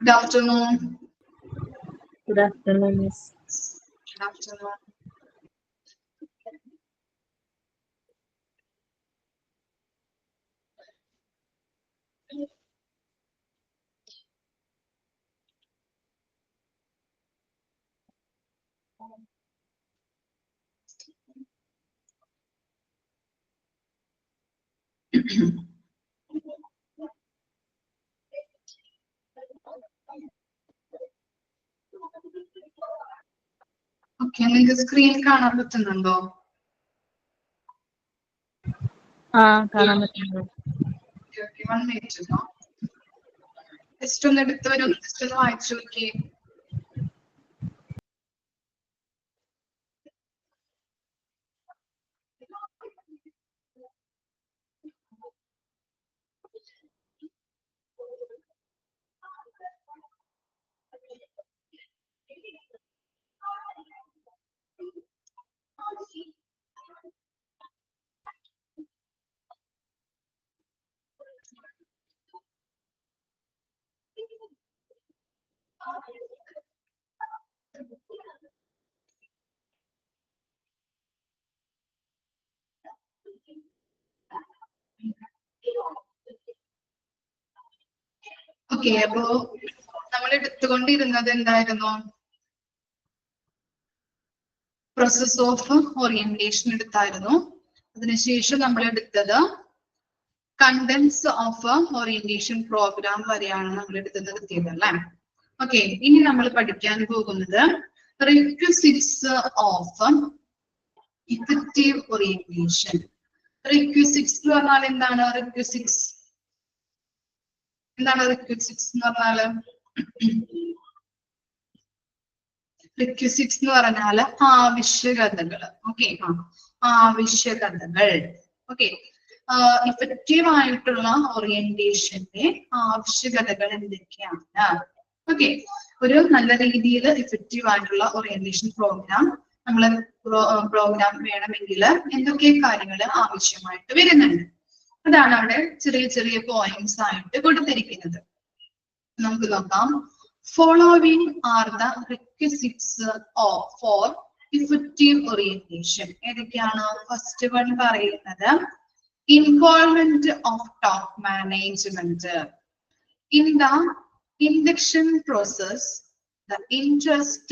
Good afternoon. Good afternoon, Miss. Good afternoon. Okay, നിങ്ങൾക്ക് screen കാണാൻ പറ്റുന്നുണ്ടോ? കാണാൻ പറ്റുന്നു. Okay, 1 minute ട്ടോ. ജസ്റ്റ് ഒന്ന് എടുത്ത് വരൂ, ജസ്റ്റ് ഒന്ന് വായിച്ചു നോക്കിയേ. ഓക്കെ, അപ്പോ നമ്മൾ എടുത്തുകൊണ്ടിരുന്നത് എന്തായിരുന്നു? പ്രോസസ് ഓഫ് ഓറിയന്റേഷൻ എടുത്തായിരുന്നു. അതിനുശേഷം നമ്മൾ എടുത്തത് കണ്ടൻസ് ഓഫ് ഓറിയന്റേഷൻ പ്രോഗ്രാം വരെയാണ് നമ്മൾ നിർത്തിയത് അല്ലേ? ഓക്കെ, ഇനി നമ്മൾ പഠിക്കാൻ പോകുന്നത് റിക്വിസിറ്റ്സ് ഓഫ് ഇഫക്റ്റീവ് ഓറിയന്റേഷൻ. റിക്വിസിറ്റ്സ് എന്ന് പറഞ്ഞാൽ എന്താണ്? റിക്വിസിറ്റ്സ് എന്താണ്? റിക്വിസിറ്റ്സ് എന്ന് പറഞ്ഞാല് റിക്വിസിറ്റ്സ് എന്ന് പറഞ്ഞാല് ആവശ്യകതകൾ. ഓക്കെ, ആവശ്യകതകൾ. ഓക്കെ, ഇഫക്റ്റീവ് ആയിട്ടുള്ള ഓറിയന്റേഷന്റെ ആവശ്യകതകൾ എന്തൊക്കെയാണ്? ഓക്കെ, ഒരു നല്ല രീതിയിൽ ഇഫക്റ്റീവ് ആയിട്ടുള്ള ഓറിയന്റേഷൻ പ്രോഗ്രാം പ്രോഗ്രാം വേണമെങ്കിൽ എന്തൊക്കെ കാര്യങ്ങൾ ആവശ്യമായിട്ട് വരുന്നുണ്ട്, അതാണ് അവിടെ ചെറിയ ചെറിയ പോയിന്റ്സ് ആയിട്ട് കൊടുത്തിരിക്കുന്നത്. നമുക്ക് നോക്കാം. Following are the requisites for effective orientation. ഏതൊക്കെയാണ്? ഫസ്റ്റ് വൺ പറയുന്നത് involvement of top management. In the induction process, the interest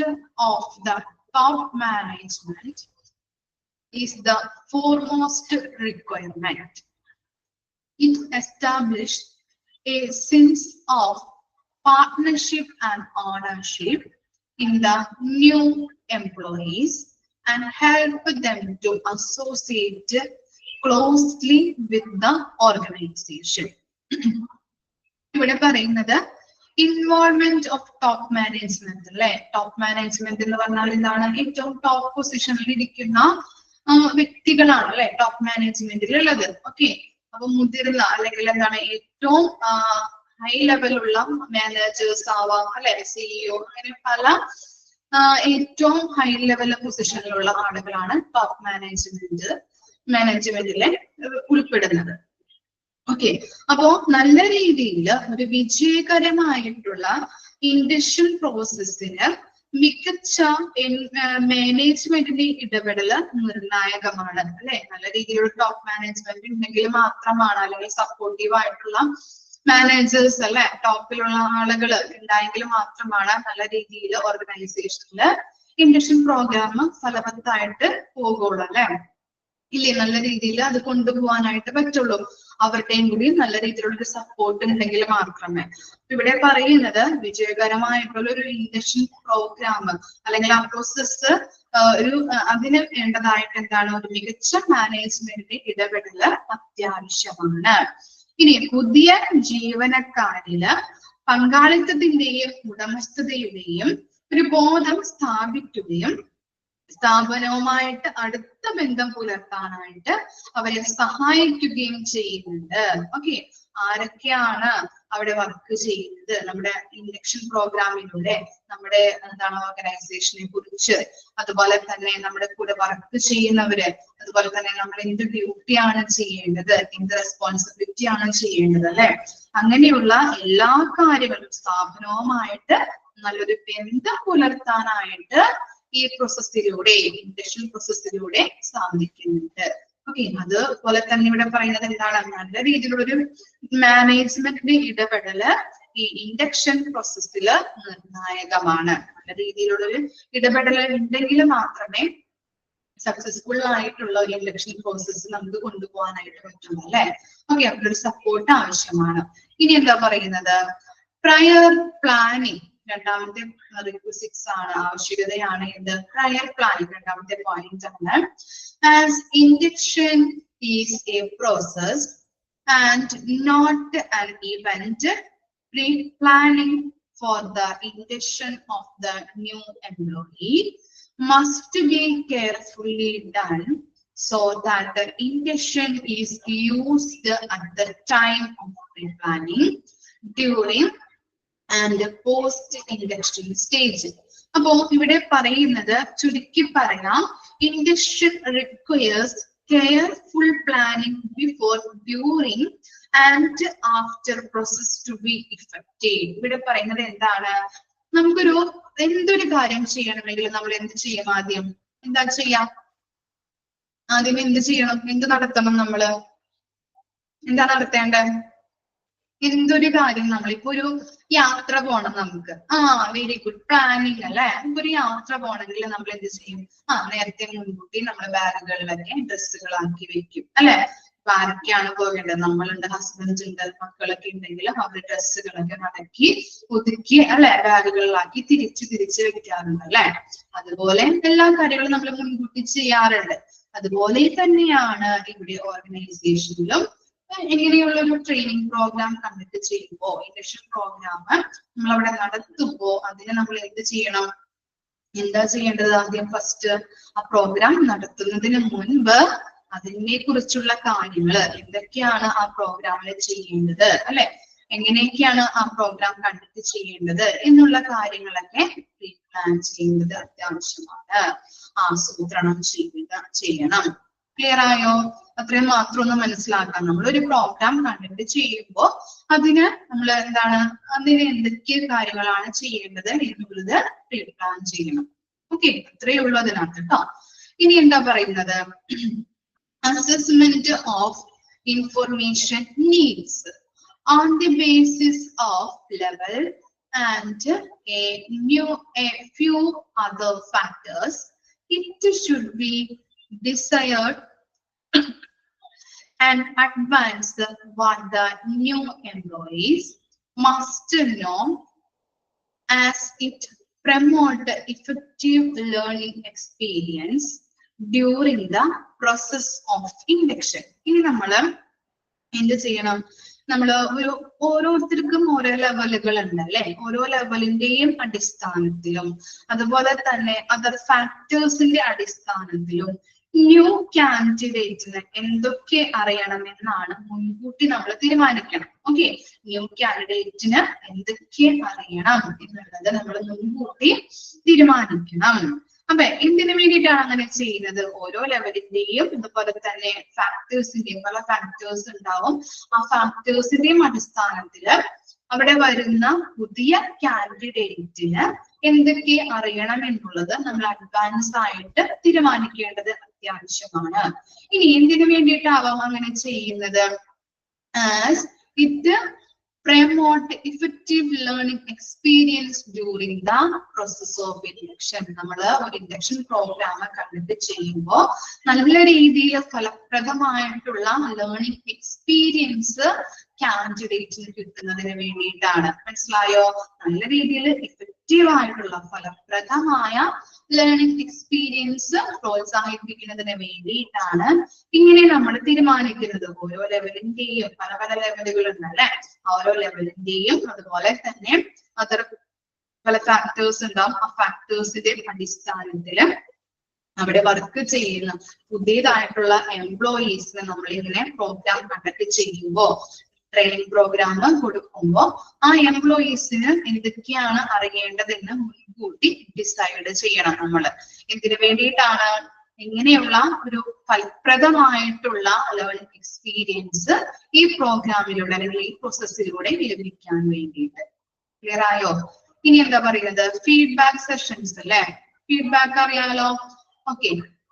of the top management is the foremost requirement. It established a sense of partnership and ownership in the new employees and help them to associate closely with the organization. ഇവിടെ പറയുന്നത് involvement of top management അല്ലെ? Top management എന്ന് പറഞ്ഞാൽ എന്താണ്? ഏറ്റവും top പൊസിഷനിൽ ഇരിക്കുന്ന വ്യക്തികളാണ് അല്ലെ ടോപ്പ് മാനേജ്മെന്റിൽ ഉള്ളത്. ഓക്കെ, അപ്പൊ മുതിർന്ന അല്ലെങ്കിൽ എന്താണ് ഏറ്റവും ഹൈ ലെവലുള്ള മാനേജേഴ്സ് ആവാം അല്ലെ, സിഇഒ, അങ്ങനെ പല ഏറ്റവും ഹൈ ലെവൽ പൊസിഷനിലുള്ള ആളുകളാണ് ടോപ്പ് മാനേജ്മെന്റിലെ ഉൾപ്പെടുന്നത്. ഓക്കെ, അപ്പോ നല്ല രീതിയിൽ ഒരു വിജയകരമായിട്ടുള്ള ഇൻഡക്ഷൻ പ്രോസസ്സിന് മികച്ച മാനേജ്മെന്റിന്റെ ഇടപെടൽ നിർണായകമാണ് അല്ലെ? നല്ല രീതിയിലുള്ള ടോപ്പ് മാനേജ്മെന്റ് ഉണ്ടെങ്കിൽ മാത്രമാണ്, അല്ലെങ്കിൽ സപ്പോർട്ടീവ് ആയിട്ടുള്ള മാനേജേഴ്സ് അല്ലെ, ടോപ്പിലുള്ള ആളുകൾ ഉണ്ടായെങ്കിൽ മാത്രമാണ് നല്ല രീതിയിൽ ഓർഗനൈസേഷനില് ഇൻഡക്ഷൻ പ്രോഗ്രാം ഫലവത്തായിട്ട് പോകുള്ളൂ അല്ലെ? ഇല്ലേ? നല്ല രീതിയിൽ അത് കൊണ്ടുപോകാനായിട്ട് പറ്റുള്ളൂ. അവരുടെയും കൂടി നല്ല രീതിയിലുള്ള ഒരു സപ്പോർട്ട് ഉണ്ടെങ്കിൽ മാത്രമേ. ഇവിടെ പറയുന്നത് വിജയകരമായിട്ടുള്ള ഒരു ഇൻഡക്ഷൻ പ്രോഗ്രാം അല്ലെങ്കിൽ ആ പ്രോസസ്സ് അതിന് വേണ്ടതായിട്ട് എന്താണ്? ഒരു മികച്ച മാനേജ്മെന്റിന്റെ ഇടപെടൽ അത്യാവശ്യമാണ്. ഇനി പുതിയ ജീവനക്കാരില് പങ്കാളിത്തത്തിന്റെയും ഉടമസ്ഥതയുടെയും ഒരു ബോധം സ്ഥാപിക്കുകയും സ്ഥാപനവുമായിട്ട് അടുത്ത ബന്ധം പുലർത്താനായിട്ട് അവരെ സഹായിക്കുകയും ചെയ്യുന്നുണ്ട്. ഓക്കെ, ആരൊക്കെയാണ് അവിടെ വർക്ക് ചെയ്യുന്നത്? നമ്മുടെ ഇൻഡക്ഷൻ പ്രോഗ്രാമിലൂടെ നമ്മുടെ എന്താണ് ഓർഗനൈസേഷനെ കുറിച്ച്, അതുപോലെ തന്നെ നമ്മുടെ കൂടെ വർക്ക് ചെയ്യുന്നവര്, അതുപോലെ തന്നെ നമ്മൾ എന്ത് ഡ്യൂട്ടിയാണ് ചെയ്യേണ്ടത്, എന്ത് റെസ്പോൺസിബിലിറ്റി ആണ് ചെയ്യേണ്ടത്, അല്ലെ? അങ്ങനെയുള്ള എല്ലാ കാര്യങ്ങളും സ്ഥാപനവുമായിട്ട് നല്ലൊരു ബന്ധം പുലർത്താനായിട്ട് ഈ പ്രോസസ്സിലൂടെ, ഇൻഡക്ഷൻ പ്രോസസ്സിലൂടെ സാധിക്കുന്നുണ്ട്. ഓക്കെ, അതുപോലെ തന്നെ ഇവിടെ പറയുന്നത് എന്താണ്? നല്ല രീതിയിലുള്ളൊരു മാനേജ്മെന്റ് ഇടപെടല് ഈ ഇൻഡക്ഷൻ പ്രോസസ്സിൽ നിർണായകമാണ്. നല്ല രീതിയിലുള്ളൊരു ഇടപെടൽ ഉണ്ടെങ്കിൽ മാത്രമേ സക്സസ്ഫുൾ ആയിട്ടുള്ള ഒരു ഇൻഡക്ഷൻ പ്രോസസ്സ് നമുക്ക് കൊണ്ടുപോകാനായിട്ട് പറ്റുള്ളൂ, അല്ലെ? ഓക്കെ, അപ്പോൾ ഒരു സപ്പോർട്ട് ആവശ്യമാണ്. ഇനി എന്താ പറയുന്നത്? പ്രയർ പ്ലാനിങ് രണ്ടാമത്തെ റിക്വസിറ്റ്സ് ആണ്, ആവശ്യകതയാണ്. ഇത് പ്രയർ പ്ലാനിങ് രണ്ടാമത്തെ പോയിന്റ് ആണ്. As induction is a process and not an event, pre-planning for the induction of the new employee must be carefully done so that the induction is used at the time of pre-planning, during and post induction stage. അപ്പോ ഇവിടെ പറയുന്നത് ചുരുക്കി പറയാം, induction requires careful planning before, during and after process to be effective. ഇവിടെ പറയുന്നത് എന്താണ്? നമുക്കൊരു എന്തൊരു കാര്യം ചെയ്യണമെങ്കിലും നമ്മൾ എന്ത് ചെയ്യും? ആദ്യം എന്താ ചെയ്യാം? ആദ്യം എന്ത് ചെയ്യണം? എന്ത് നടത്തണം? നമ്മള് എന്താ നടത്തേണ്ടത്? എന്തൊരു കാര്യം നമ്മളിപ്പോ ഒരു യാത്ര പോകണം നമുക്ക്, വെരി ഗുഡ് പ്ലാനിങ് അല്ലെ? ഒരു യാത്ര പോകണമെങ്കിൽ നമ്മൾ എന്ത് ചെയ്യും? നേരത്തെ മുൻകൂട്ടി നമ്മൾ ബാഗുകളിലൊക്കെ ഡ്രസ്സുകളാക്കി വെക്കും, അല്ലെ? അപ്പൊ ആരൊക്കെയാണ് പോകേണ്ടത്? നമ്മളുണ്ട്, ഹസ്ബൻഡ് ഉണ്ട്, മക്കളൊക്കെ ഉണ്ടെങ്കിൽ അവരുടെ ഡ്രസ്സുകളൊക്കെ മടക്കി ഒതുക്കി, അല്ലെ, ബാഗുകളിലാക്കി തിരിച്ച് വെക്കാറുണ്ട്, അല്ലെ? അതുപോലെ എല്ലാ കാര്യങ്ങളും നമ്മൾ മുൻകൂട്ടി ചെയ്യാറുണ്ട്. അതുപോലെ തന്നെയാണ് ഇവിടെ ഓർഗനൈസേഷനിലും ഇങ്ങനെയുള്ള ഒരു ട്രെയിനിങ് പ്രോഗ്രാം കണ്ടക്ട് ചെയ്യുമ്പോൾ, ഇൻഡക്ഷൻ പ്രോഗ്രാം നമ്മൾ അവിടെ നടത്തുമ്പോൾ അതിന് നമ്മൾ എന്ത് ചെയ്യണം? എന്താ ചെയ്യേണ്ടത്? ആദ്യം ഫസ്റ്റ് ആ പ്രോഗ്രാം നടത്തുന്നതിന് മുൻപ് അതിനെ കുറിച്ചുള്ള കാര്യങ്ങൾ എന്തൊക്കെയാണ് ആ പ്രോഗ്രാമിൽ ചെയ്യേണ്ടത്, അല്ലെ? എങ്ങനെയൊക്കെയാണ് ആ പ്രോഗ്രാം കണ്ടക്ട് ചെയ്യേണ്ടത് എന്നുള്ള കാര്യങ്ങളൊക്കെ പ്രീ പ്ലാൻ ചെയ്യുന്നത് അത്യാവശ്യമാണ്. ആസൂത്രണം ചെയ്യണം. ക്ലിയർ ആയോ? അത്രയും മാത്രം ഒന്ന് മനസ്സിലാക്കാം. നമ്മളൊരു പ്രോഗ്രാം കണ്ടക്ട് ചെയ്യുമ്പോൾ അതിന് നമ്മൾ എന്താണ്, അതിന് എന്തൊക്കെ കാര്യങ്ങളാണ് ചെയ്യേണ്ടത് എന്നുള്ളത് പ്രീ പ്ലാൻ ചെയ്യണം. ഓക്കെ, അത്രയേ ഉള്ളൂ അതിനകത്ത് കേട്ടോ. ഇനി എന്താ പറയുന്നത്? Assessment of information needs on the basis of level and a few other factors. It should be desired and advance what the new employees must know as it promote effective learning experience during the process of induction. ഇനി നമ്മൾ എന്ത് ചെയ്യണം? നമ്മൾ ഓരോരുത്തർക്കും ഓരോ ലെവലുകൾ ഉണ്ട്, അല്ലെ? ഓരോ ലെവലിന്റെയും അടിസ്ഥാനത്തിലും അതുപോലെ തന്നെ അതർ ഫാക്ടേഴ്സിന്റെ അടിസ്ഥാനത്തിലും ന്യൂ കാൻഡിഡേറ്റിന് എന്തൊക്കെ അറിയണമെന്നാണ് മുൻകൂട്ടി നമ്മൾ തീരുമാനിക്കണം. ഓക്കെ, ന്യൂ കാൻഡിഡേറ്റിന് എന്തൊക്കെ അറിയണം എന്നുള്ളത് നമ്മൾ മുൻകൂട്ടി തീരുമാനിക്കണം. അപ്പൊ എന്തിനു വേണ്ടിയിട്ടാണ് അങ്ങനെ ചെയ്യുന്നത്? ഓരോ ലെവലിന്റെയും അതുപോലെ തന്നെ ഫാക്ടേഴ്സിന്റെയും പല ഫാക്ടേഴ്സ് ഉണ്ടാവും. ആ ഫാക്ടേഴ്സിന്റെയും അടിസ്ഥാനത്തില് അവിടെ വരുന്ന പുതിയ കാൻഡിഡേറ്റിന് എന്തൊക്കെ അറിയണം എന്നുള്ളത് നമ്മൾ അഡ്വാൻസ് ആയിട്ട് തീരുമാനിക്കേണ്ടത് അത്യാവശ്യമാണ്. ഇനി എന്തിനു വേണ്ടിയിട്ടാവാം അങ്ങനെ ചെയ്യുന്നത്? As it promote effective learning experience during the process of induction. നമ്മൾ ഒരു ഇൻഡക്ഷൻ പ്രോഗ്രാം കണ്ടക്ട് ചെയ്യുമ്പോൾ നല്ല രീതിയിൽ ഫലപ്രദമായിട്ടുള്ള ലേണിംഗ് എക്സ്പീരിയൻസ് കാൻഡിഡേറ്റിന് കിട്ടുന്നതിന് വേണ്ടിയിട്ടാണ്. മനസ്സിലായോ? നല്ല രീതിയിൽ എഫക്റ്റീവ് ആയിട്ടുള്ള ഫലപ്രദമായ ലേണിംഗ് എക്സ്പീരിയൻസ് പ്രോത്സാഹിപ്പിക്കുന്നതിന് വേണ്ടിയിട്ടാണ് ഇങ്ങനെ നമ്മൾ തീരുമാനിക്കുന്നത്. ഓരോ ലെവലിന്റെയും പല പല ലെവലുകളുണ്ട്, അല്ലെ? ഓരോ ലെവലിന്റെയും അതുപോലെ തന്നെ അതർ പല ഫാക്ടേഴ്സ് ഉണ്ടാവും. ആ ഫാക്ടേഴ്സിന്റെ അടിസ്ഥാനത്തില് അവിടെ വർക്ക് ചെയ്യുന്ന പുതിയതായിട്ടുള്ള എംപ്ലോയീസിന് നമ്മൾ ഇങ്ങനെ പ്രോഗ്രാം കണ്ടക്ട് ചെയ്യുമ്പോൾ, ട്രെയിനിങ് പ്രോഗ്രാം കൊടുക്കുമ്പോൾ ആ എംപ്ലോയീസിന് എന്തൊക്കെയാണ് അറിയേണ്ടതെന്ന് മുൻകൂട്ടി ഡിസൈഡ് ചെയ്യണം നമ്മൾ. എന്തിനു വേണ്ടിയിട്ടാണ്? ഇങ്ങനെയുള്ള ഒരു ഫലപ്രദമായിട്ടുള്ള ലേണിംഗ് എക്സ്പീരിയൻസ് ഈ പ്രോഗ്രാമിലൂടെ അല്ലെങ്കിൽ ഈ പ്രോസസ്സിലൂടെ ലഭിക്കാൻ വേണ്ടിയിട്ട്. ക്ലിയർ ആയോ? ഇനി എന്താ പറയുന്നത്? ഫീഡ്ബാക്ക് സെഷൻസ് അല്ലെ? ഫീഡ്ബാക്ക് അറിയാലോ. Okay,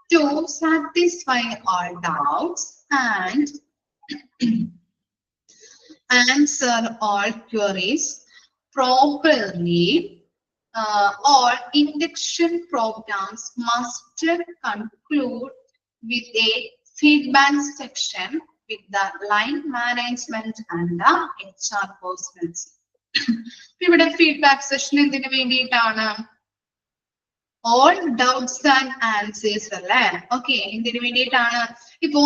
to satisfy all doubts and answer all queries properly, all induction programs must conclude with a feedback section with the line management and the HR personnel. ഇവിടെ feedback session എന്തിനു വേണ്ടിയിട്ടാണ്? All doubts and answers അല്ലേ? Okay, എന്തിനു വേണ്ടിയിട്ടാണ്? ഇപ്പോ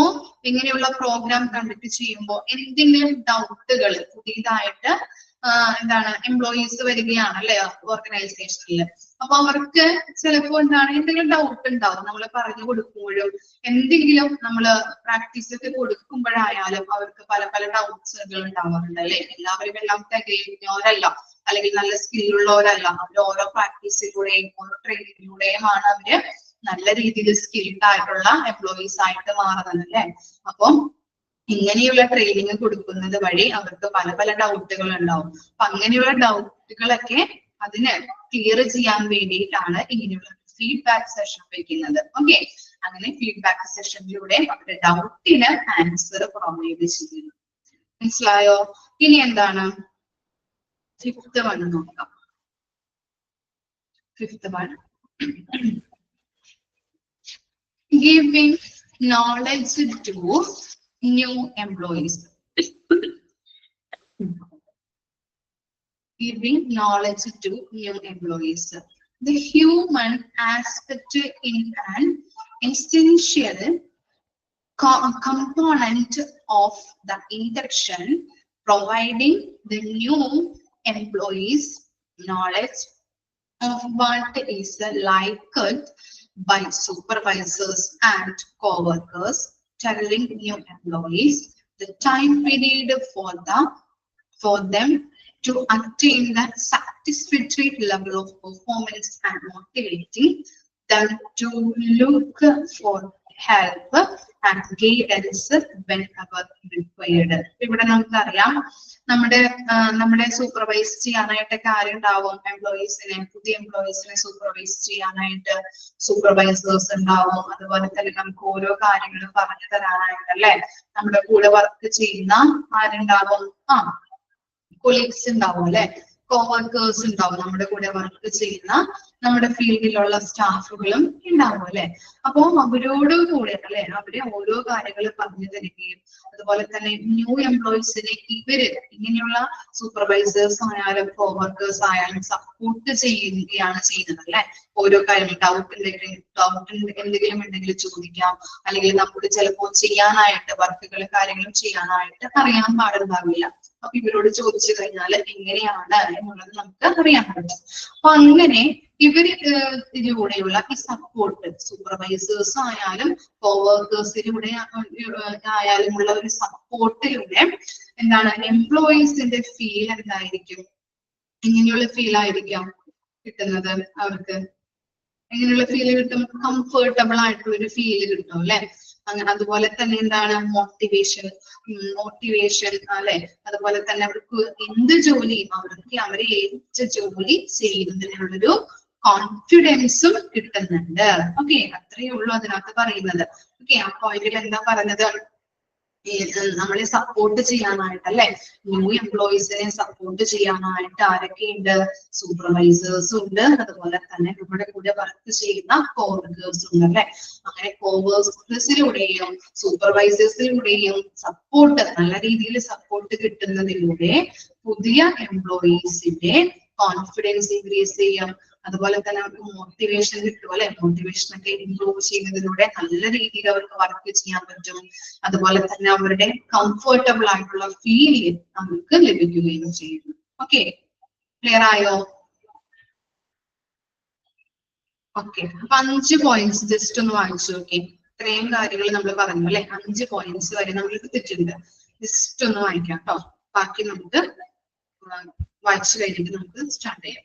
ഇങ്ങനെയുള്ള programme conduct ചെയ്യുമ്പോൾ എന്തെങ്കിലും ഡൗട്ടുകൾ പുതിയതായിട്ട് എന്താണ് എംപ്ലോയീസ് വരികയാണ് അല്ലെ ഓർഗനൈസേഷനിൽ. അപ്പൊ അവർക്ക് ചിലപ്പോൾ എന്താണ് എന്തെങ്കിലും ഡൗട്ട് ഉണ്ടാവും. നമ്മൾ പറഞ്ഞു കൊടുക്കുമ്പോഴും എന്തെങ്കിലും നമ്മൾ പ്രാക്ടീസ് ഒക്കെ കൊടുക്കുമ്പോഴായാലും അവർക്ക് പല പല ഡൗട്ട്സുകൾ ഉണ്ടാവാറുണ്ട് അല്ലെ? എല്ലാവരും എല്ലാം തികഞ്ഞവരല്ല, അല്ലെങ്കിൽ നല്ല സ്കില്ലുള്ളവരല്ല. അവർ ഓരോ പ്രാക്ടീസിലൂടെയും ഓരോ ട്രെയിനിങ്ങിലൂടെയുമാണ് അവര് നല്ല രീതിയിൽ സ്കിൽഡ് ആയിട്ടുള്ള എംപ്ലോയീസ് ആയിട്ട് മാറുന്നത് അല്ലെ? അപ്പം ഇങ്ങനെയുള്ള ട്രെയിനിങ് കൊടുക്കുന്നത് വഴി അവർക്ക് പല പല ഡൗട്ടുകൾ ഉണ്ടാവും. അപ്പൊ അങ്ങനെയുള്ള ഡൗട്ടുകളൊക്കെ അതിന് ക്ലിയർ ചെയ്യാൻ വേണ്ടിയിട്ടാണ് ഇങ്ങനെയുള്ള ഫീഡ്ബാക്ക് സെഷൻ വെക്കുന്നത്. ഓക്കെ, അങ്ങനെ ഫീഡ്ബാക്ക് സെഷനിലൂടെ അവരുടെ ഡൗട്ടിന് ആൻസർ പ്രൊവൈഡ് ചെയ്യുന്നു. മനസ്സിലായോ? ഇനി എന്താണ് ഫിഫ്ത്ത് വൺ നോക്കാം. Fifth one, giving knowledge to new employees. Giving knowledge to new employees. The human aspect in an essential component of the induction, providing the new employees knowledge of what is liked by supervisors and co-workers, telling new employees the time period for them to attain that satisfactory level of performance and motivating them to look for help and guidance whenever required. ഇവിടെ നമുക്കറിയാം നമ്മുടെ supervise ചെയ്യാനായിട്ടൊക്കെ ആരുണ്ടാവും? എംപ്ലോയീസിനെ, പുതിയ എംപ്ലോയീസിനെ supervise ചെയ്യാനായിട്ട് supervisors ഉണ്ടാവും. അതുപോലെ തന്നെ നമുക്ക് ഓരോ കാര്യങ്ങളും പറഞ്ഞു തരാനായിട്ടല്ലേ നമ്മുടെ കൂടെ വർക്ക് ചെയ്യുന്ന ആരുണ്ടാവും? കൊളീഗ്സ് ഉണ്ടാവും അല്ലെ? കോവർക്കേഴ്സ് ഉണ്ടാവും, നമ്മുടെ കൂടെ വർക്ക് ചെയ്യുന്ന നമ്മുടെ ഫീൽഡിലുള്ള സ്റ്റാഫുകളും ഉണ്ടാവും അല്ലെ? അപ്പോ അവരോട് കൂടെ അല്ലെ അവരെ ഓരോ കാര്യങ്ങൾ പറഞ്ഞു തരികയും അതുപോലെ തന്നെ ന്യൂ എംപ്ലോയീസിനെ ഇവര് ഇങ്ങനെയുള്ള സൂപ്പർവൈസേഴ്സ് ആയാലും കോവർക്കേഴ്സ് ആയാലും സപ്പോർട്ട് ചെയ്യുകയാണ് ചെയ്യുന്നത് അല്ലെ? ഓരോ കാര്യങ്ങൾ ഡൗട്ട് എന്തെങ്കിലും ഉണ്ടെങ്കിൽ ചോദിക്കാം, അല്ലെങ്കിൽ നമുക്ക് ചിലപ്പോൾ ചെയ്യാനായിട്ട് വർക്കുകളും കാര്യങ്ങളും ചെയ്യാനായിട്ട് അറിയാൻ പാടുണ്ടാവില്ല. അപ്പൊ ഇവരോട് ചോദിച്ചു കഴിഞ്ഞാൽ എങ്ങനെയാണ് എന്നുള്ളത് നമുക്ക് അറിയാൻ പറ്റും. അപ്പൊ അങ്ങനെ ഇതിലൂടെയുള്ള ഈ സപ്പോർട്ട് സൂപ്പർവൈസേഴ്സ് ആയാലും കോവർക്കേഴ്സിലൂടെ ആയാലും ഉള്ള ഒരു സപ്പോർട്ടിലൂടെ എന്താണ് എംപ്ലോയീസിന്റെ ഫീൽ എന്തായിരിക്കും? എങ്ങനെയുള്ള ഫീൽ ആയിരിക്കാം കിട്ടുന്നത് അവർക്ക്? എങ്ങനെയുള്ള ഫീല് കിട്ടും? കംഫർട്ടബിൾ ആയിട്ടുള്ള ഒരു ഫീല് കിട്ടും അല്ലെ? അങ്ങനെ അതുപോലെ തന്നെ എന്താണ് മോട്ടിവേഷൻ അല്ലെ? അതുപോലെ തന്നെ അവർക്ക് എന്ത് ജോലിയും അവരെ ഏൽപ്പിച്ച ജോലി ചെയ്യുന്നതിനുള്ളൊരു കോൺഫിഡൻസും കിട്ടുന്നുണ്ട്. ഓക്കെ, അത്രയേ ഉള്ളൂ അതിനകത്ത് പറയുന്നത്. ഓക്കെ, ആ പോയിന്റിൽ എന്താ പറഞ്ഞത്? നമ്മളെ സപ്പോർട്ട് ചെയ്യാനായിട്ട് അല്ലെ, ന്യൂ എംപ്ലോയീസിനെ സപ്പോർട്ട് ചെയ്യാനായിട്ട് ആരൊക്കെയുണ്ട്? സൂപ്പർവൈസേഴ്സും ഉണ്ട്, അതുപോലെ തന്നെ നമ്മുടെ കൂടെ വർക്ക് ചെയ്യുന്ന കോവർക്കേഴ്സും ഉണ്ട് അല്ലെ? അങ്ങനെ കോവർക്കേഴ്സിലൂടെയും സൂപ്പർവൈസേഴ്സിലൂടെയും സപ്പോർട്ട്, നല്ല രീതിയിൽ സപ്പോർട്ട് കിട്ടുന്നതിലൂടെ പുതിയ എംപ്ലോയീസിന്റെ കോൺഫിഡൻസ് ഇൻക്രീസ് ചെയ്യും. അതുപോലെ തന്നെ അവർക്ക് മോട്ടിവേഷൻ കിട്ടും അല്ലെ? മോട്ടിവേഷൻ ഒക്കെ ഇംപ്രൂവ് ചെയ്യുന്നതിലൂടെ നല്ല രീതിയിൽ അവർക്ക് വർക്ക് ചെയ്യാൻ പറ്റും. അതുപോലെ തന്നെ അവരുടെ കംഫർട്ടബിൾ ആയിട്ടുള്ള ഫീൽ നമുക്ക് ലഭിക്കുകയും ചെയ്യുന്നു. ഓക്കെ, ക്ലിയർ ആയോ? ഓക്കെ, അപ്പൊ 5 പോയിന്റ്സ് ജസ്റ്റ് ഒന്ന് വായിച്ചു നോക്കി. ഇത്രയും കാര്യങ്ങൾ നമ്മൾ പറഞ്ഞു അല്ലെ, 5 പോയിന്റ്സ് വരെ നമ്മൾ എടുത്തിട്ടുണ്ട്. ജസ്റ്റ് ഒന്ന് വായിക്കാം കേട്ടോ. ബാക്കി നമുക്ക് വായിച്ചു കഴിഞ്ഞിട്ട് നമുക്ക് സ്റ്റാർട്ട് ചെയ്യാം.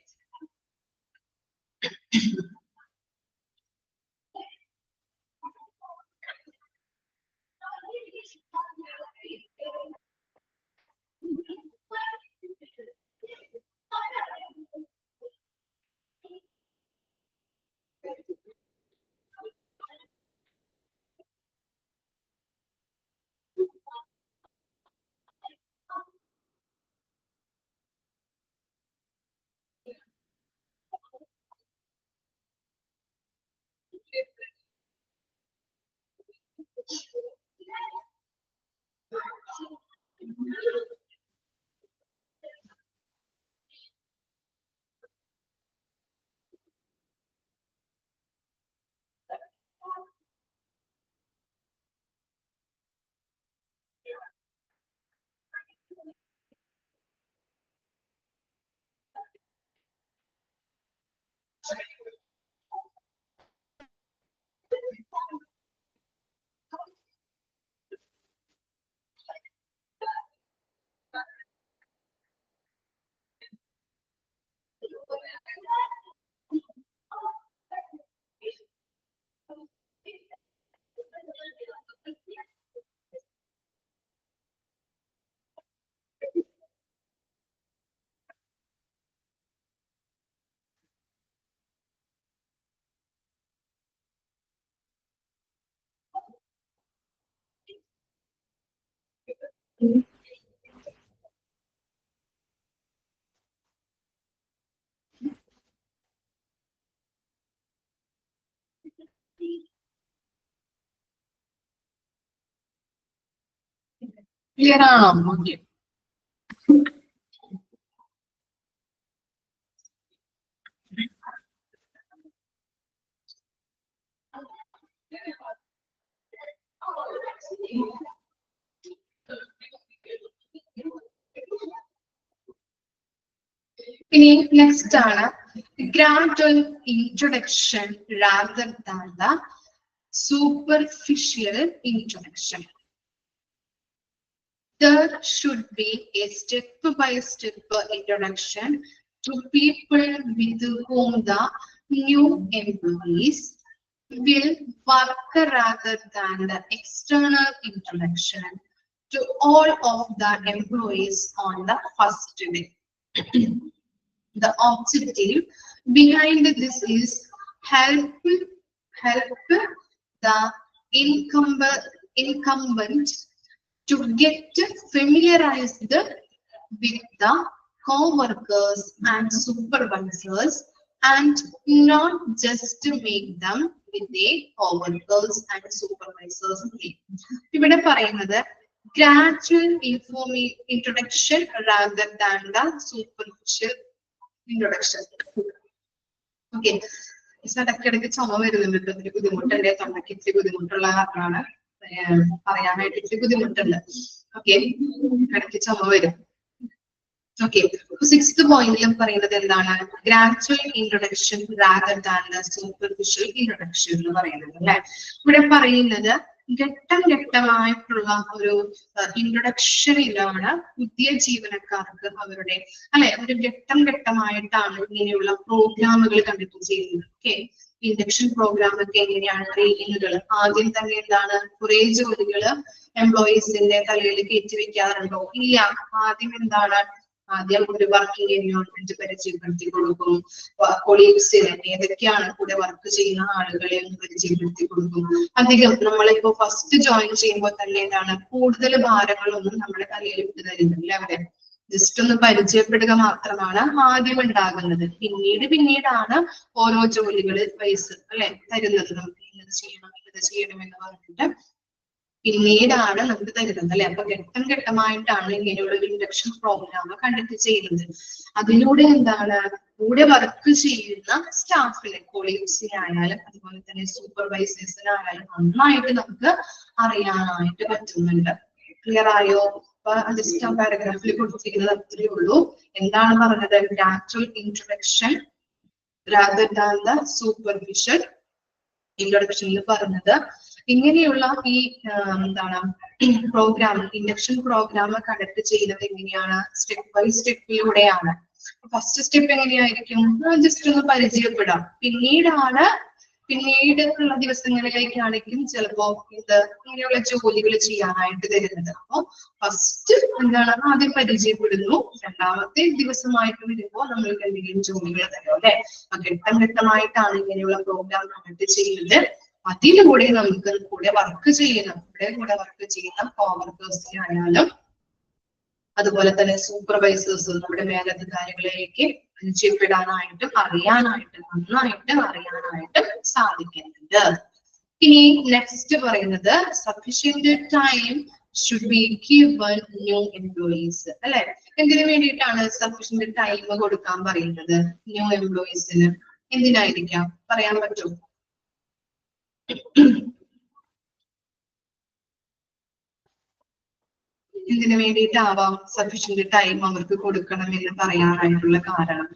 ക്ലിയർ ആണോ? ഓക്കെ. ഇനി നെക്സ്റ്റ് ആണ് gradual introduction rather than the superficial introduction. There should be a step-by-step introduction to people with whom the new employees will work rather than the external introduction to all of the employees on the first day. The objective behind this is help the incumbent to get familiarized with the co-workers and supervisors and not just to make them with the co-workers and supervisors. ഇവിടെ പറയുന്നത് gradual introduction rather than the superficial introduction. Okay. ഇടയ്ക്കിടയ്ക്ക് ചുമ വരുന്നുണ്ട്. ഇത്തിരി ബുദ്ധിമുട്ടുണ്ട്, തൊണ്ടയ്ക്ക് ഇത്തിരി ബുദ്ധിമുട്ടുള്ള കാരണമാണ് പറയാനായിട്ട് ഇത്തിരി ബുദ്ധിമുട്ടുണ്ട്. ഓക്കെ, ഇടയ്ക്ക് ചുമ വരും. ഓക്കെ, 6th പോയിന്റിലും പറയുന്നത് എന്താണ്? Gradual introduction rather than the superficial introduction എന്ന് പറയുന്നത് അല്ലെ. ഇവിടെ പറയുന്നത് ഘട്ടം ഘട്ടമായിട്ടുള്ള ഒരു ഇൻട്രൊഡക്ഷനിലാണ് പുതിയ ജീവനക്കാർക്ക് അവരുടെ ഒരു ഘട്ടം ഘട്ടമായിട്ടാണ് ഇങ്ങനെയുള്ള പ്രോഗ്രാമുകൾ കണ്ടക്ട് ചെയ്യുന്നത്. ഓക്കെ, ഇൻഡക്ഷൻ പ്രോഗ്രാം ഒക്കെ എങ്ങനെയാണ്? ട്രെയിനിങ്ങുകൾ ആദ്യം തന്നെ എന്താണ്, കുറെ ജോലികള് എംപ്ലോയീസിന്റെ തലയിൽ കയറ്റി വെക്കാറുണ്ടോ? ഇല്ല. ആദ്യം എന്താണ്, ആദ്യം ഒരു വർക്കിംഗ് എൻവയോൺമെന്റ് പരിചയപ്പെടുത്തി കൊടുക്കും. കൊളീഗ്സിനെ, ഏതൊക്കെയാണ് കൂടെ വർക്ക് ചെയ്യുന്ന ആളുകളെ ഒന്ന് പരിചയപ്പെടുത്തി കൊടുക്കും. അധികം നമ്മളിപ്പോ ഫസ്റ്റ് ജോയിൻ ചെയ്യുമ്പോൾ തന്നെ എന്താണ്, കൂടുതൽ ഭാരങ്ങളൊന്നും നമ്മുടെ തലയിൽ വിട്ടു തരുന്നില്ല. അവിടെ ജസ്റ്റ് ഒന്ന് പരിചയപ്പെടുക മാത്രമാണ് ആദ്യം ഉണ്ടാകുന്നത്. പിന്നീടാണ് ഓരോ ജോലികൾ വയസ്സ് തരുന്നത്. നമുക്ക് ഇന്നത് ചെയ്യണം എന്ന് പറഞ്ഞിട്ട് പിന്നീടാണ് നമുക്ക് തരുന്നത് അല്ലെ. അപ്പൊ ഘട്ടം ഘട്ടമായിട്ടാണ് ഇങ്ങനെയുള്ള ഒരു ഇൻഡക്ഷൻ പ്രോഗ്രാം കണ്ടക്ട് ചെയ്യുന്നത്. അതിലൂടെ എന്താണ്, കൂടെ വർക്ക് ചെയ്യുന്ന സ്റ്റാഫിനെ, കൊളീഗ്സിനായാലും അതുപോലെ തന്നെ സൂപ്പർവൈസേഴ്സിനായാലും നന്നായിട്ട് നമുക്ക് അറിയാനായിട്ട് പറ്റുന്നുണ്ട്. ക്ലിയർ ആയോ? അപ്പൊ ജസ്റ്റ് ആ പാരഗ്രാഫിൽ കൊടുത്തിരിക്കുന്നത് അത്രയേ ഉള്ളൂ. എന്താണ് പറഞ്ഞത്? Gradual introduction rather than the superficial introduction പറഞ്ഞത്. ഇങ്ങനെയുള്ള ഈ എന്താണ് പ്രോഗ്രാം, ഇൻഡക്ഷൻ പ്രോഗ്രാം കണ്ടക്ട് ചെയ്യുന്നത് എങ്ങനെയാണ്? സ്റ്റെപ്പ് ബൈ സ്റ്റെപ്പിലൂടെയാണ്. ഫസ്റ്റ് സ്റ്റെപ്പ് എങ്ങനെയായിരിക്കും? ജസ്റ്റ് ഒന്ന് പരിചയപ്പെടാം. പിന്നീട് ഉള്ള ദിവസങ്ങളിലേക്കായിരിക്കും ചിലപ്പോ ഇങ്ങനെയുള്ള ജോലികൾ ചെയ്യാനായിട്ട് തരുന്നത്. അപ്പൊ ഫസ്റ്റ് എന്താണ്, ആദ്യം പരിചയപ്പെടുന്നു. രണ്ടാമത്തെ ദിവസമായിട്ട് വരുമ്പോ നമ്മൾക്ക് എന്തെങ്കിലും ജോലികൾ തരും അല്ലെ. ഘട്ടം ഘട്ടമായിട്ടാണ് ഇങ്ങനെയുള്ള പ്രോഗ്രാം കണ്ടക്ട് ചെയ്യുന്നത്. അതിലൂടെ നമുക്ക് കൂടെ വർക്ക് ചെയ്യുന്ന കോവർക്കേഴ്സിനായാലും അതുപോലെ തന്നെ സൂപ്പർവൈസേഴ്സ്, നമ്മുടെ മേലധികാരികളിലേക്ക് പരിചയപ്പെടാനായിട്ടും നന്നായിട്ട് അറിയാനായിട്ട് സാധിക്കുന്നുണ്ട്. ഇനി നെക്സ്റ്റ് പറയുന്നത് sufficient time should be given new employees അല്ലെ. എന്തിനു വേണ്ടിയിട്ടാണ് സഫിഷ്യന്റ് ടൈം കൊടുക്കാൻ പറയുന്നത് ന്യൂ എംപ്ലോയീസിന്? എന്തിനായിരിക്കാം, പറയാൻ പറ്റുമോ? ഇതിനു വേണ്ടിയിട്ടാവാം സഫിഷ്യന്റ് ടൈം അവർക്ക് കൊടുക്കണം എന്ന് പറയാനായിട്ടുള്ള കാരണം.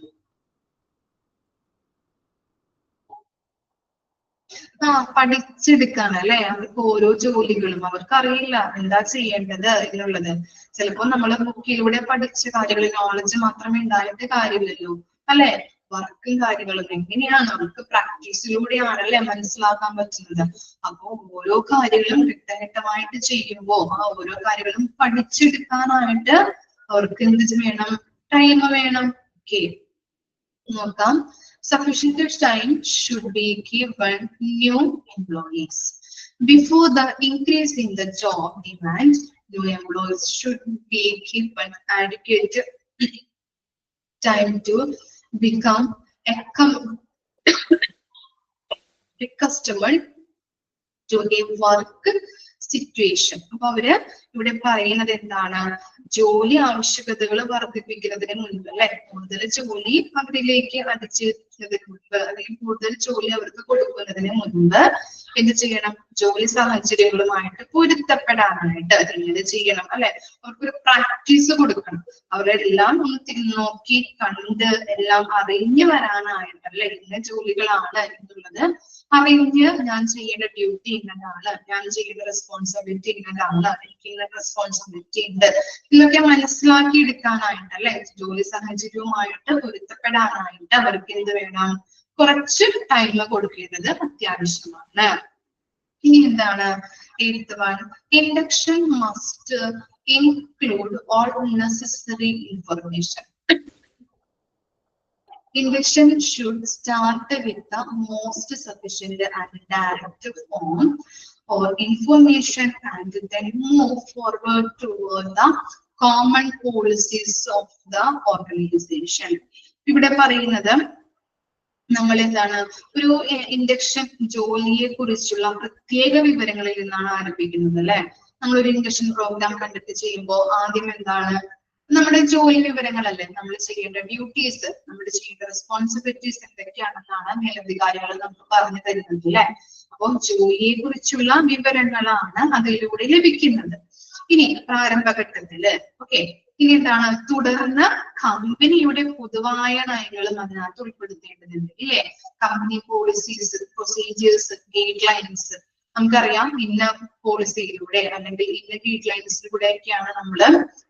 പഠിച്ചെടുക്കാണ് അല്ലെ. അവർക്ക് ഓരോ ജോലികളും അവർക്ക് അറിയില്ല എന്താ ചെയ്യേണ്ടത് എന്നുള്ളത്. ചിലപ്പോ നമ്മള് ബുക്കിലൂടെ പഠിച്ച കാര്യങ്ങൾ, നോളജ് മാത്രമേ ഉണ്ടായിട്ട് കാര്യമില്ലല്ലോ അല്ലെ. വർക്കും കാര്യങ്ങളും എങ്ങനെയാണ് അവർക്ക് പ്രാക്ടീസിലൂടെയാണല്ലേ മനസ്സിലാക്കാൻ പറ്റുന്നത്. അപ്പൊ ഓരോ കാര്യങ്ങളും ഘട്ടഘട്ടമായിട്ട് ചെയ്യുമ്പോ ആ ഓരോ കാര്യങ്ങളും പഠിച്ചെടുക്കാനായിട്ട് അവർക്ക് എന്ത് വേണം? ടൈം വേണം. ഓക്കെ, നോക്കാം. Sufficient time should be given new employees. Before the increase in the job demand, new employees should be given adequate time to become accustomed to a work situation. അപ്പൊ അവര് ഇവിടെ പറയുന്നത് എന്താണ്? ജോലി ആവശ്യകതകൾ വർദ്ധിപ്പിക്കുന്നതിന് മുൻപ് അല്ലെ, കൂടുതൽ ജോലി അവരിലേക്ക് അടിച്ചേറ്റുന്നതിന് മുൻപ് അല്ലെങ്കിൽ കൂടുതൽ ജോലി അവർക്ക് കൊടുക്കുന്നതിന് മുൻപ് എന്ത് ചെയ്യണം? ജോലി സാഹചര്യങ്ങളുമായിട്ട് പൊരുത്തപ്പെടാനായിട്ട് എന്ത് ചെയ്യണം അല്ലെ. അവർക്കൊരു പ്രാക്ടീസ് കൊടുക്കണം. അവരെല്ലാം ഒന്ന് നോക്കി കണ്ട് എല്ലാം അറിഞ്ഞു വരാനായിട്ട് അല്ലെ. ഇന്ന ജോലികളാണ് എന്നുള്ളത് അറിഞ്ഞ് ഞാൻ ചെയ്യേണ്ട ഡ്യൂട്ടി ഇന്നതാണ്, ഞാൻ ചെയ്യേണ്ട റെസ്പോൺസിബിലിറ്റി ഇന്നതാണ്, എനിക്ക് ഇന്ന റെസ്പോൺസിബിലിറ്റി ഉണ്ട് ഇതൊക്കെ മനസ്സിലാക്കി എടുക്കാനായിട്ട് അല്ലെ. ജോലി സാഹചര്യവുമായിട്ട് പൊരുത്തപ്പെടാനായിട്ട് അവർക്ക് എന്ത് വേണം? കുറച്ച് ടൈം കൊടുക്കേണ്ടത് അത്യാവശ്യമാണ്. ഇനി എന്താണ്? 8th one, induction must include all necessary information. Induction should start with the most sufficient and direct form or information and then move forward toward the common policies of the organization. ഇവിടെ പറയുന്നത് നമ്മൾ എന്താണ്, ഒരു induction ജോലിയെ കുറിച്ചുള്ള പ്രത്യേക വിവരങ്ങളിൽ നിന്നാണ് ആരംഭിക്കുന്നത് അല്ലെ. നമ്മളൊരു ഇൻഡക്ഷൻ പ്രോഗ്രാം കണ്ടക്ട് ചെയ്യുമ്പോൾ ആദ്യം എന്താണ്? നമ്മുടെ ജോലി വിവരങ്ങളല്ലേ, നമ്മൾ ചെയ്യേണ്ട ഡ്യൂട്ടീസ്, നമ്മൾ ചെയ്യേണ്ട റെസ്പോൺസിബിലിറ്റീസ് എന്തൊക്കെയാണെന്നാണ് മേലധികാരികൾ നമുക്ക് പറഞ്ഞു തരുന്നത് അല്ലെ. അപ്പൊ ജോലിയെ കുറിച്ചുള്ള വിവരങ്ങളാണ് അതിലൂടെ ലഭിക്കുന്നത്. ഇനി പ്രാരംഭഘട്ടത്തില് ഓക്കെ. ഇനി എന്താണ്? തുടർന്ന് കമ്പനിയുടെ പൊതുവായ നയങ്ങളും അതിനകത്ത് ഉൾപ്പെടുത്തേണ്ടതുണ്ട് ഇല്ലേ. Company policies, procedures, guide lines. നമുക്കറിയാം ഇന്ന പോളിസിയിലൂടെ അല്ലെങ്കിൽ ഇന്ന ഗൈഡ് ലൈൻസിലൂടെ ഒക്കെയാണ് നമ്മള്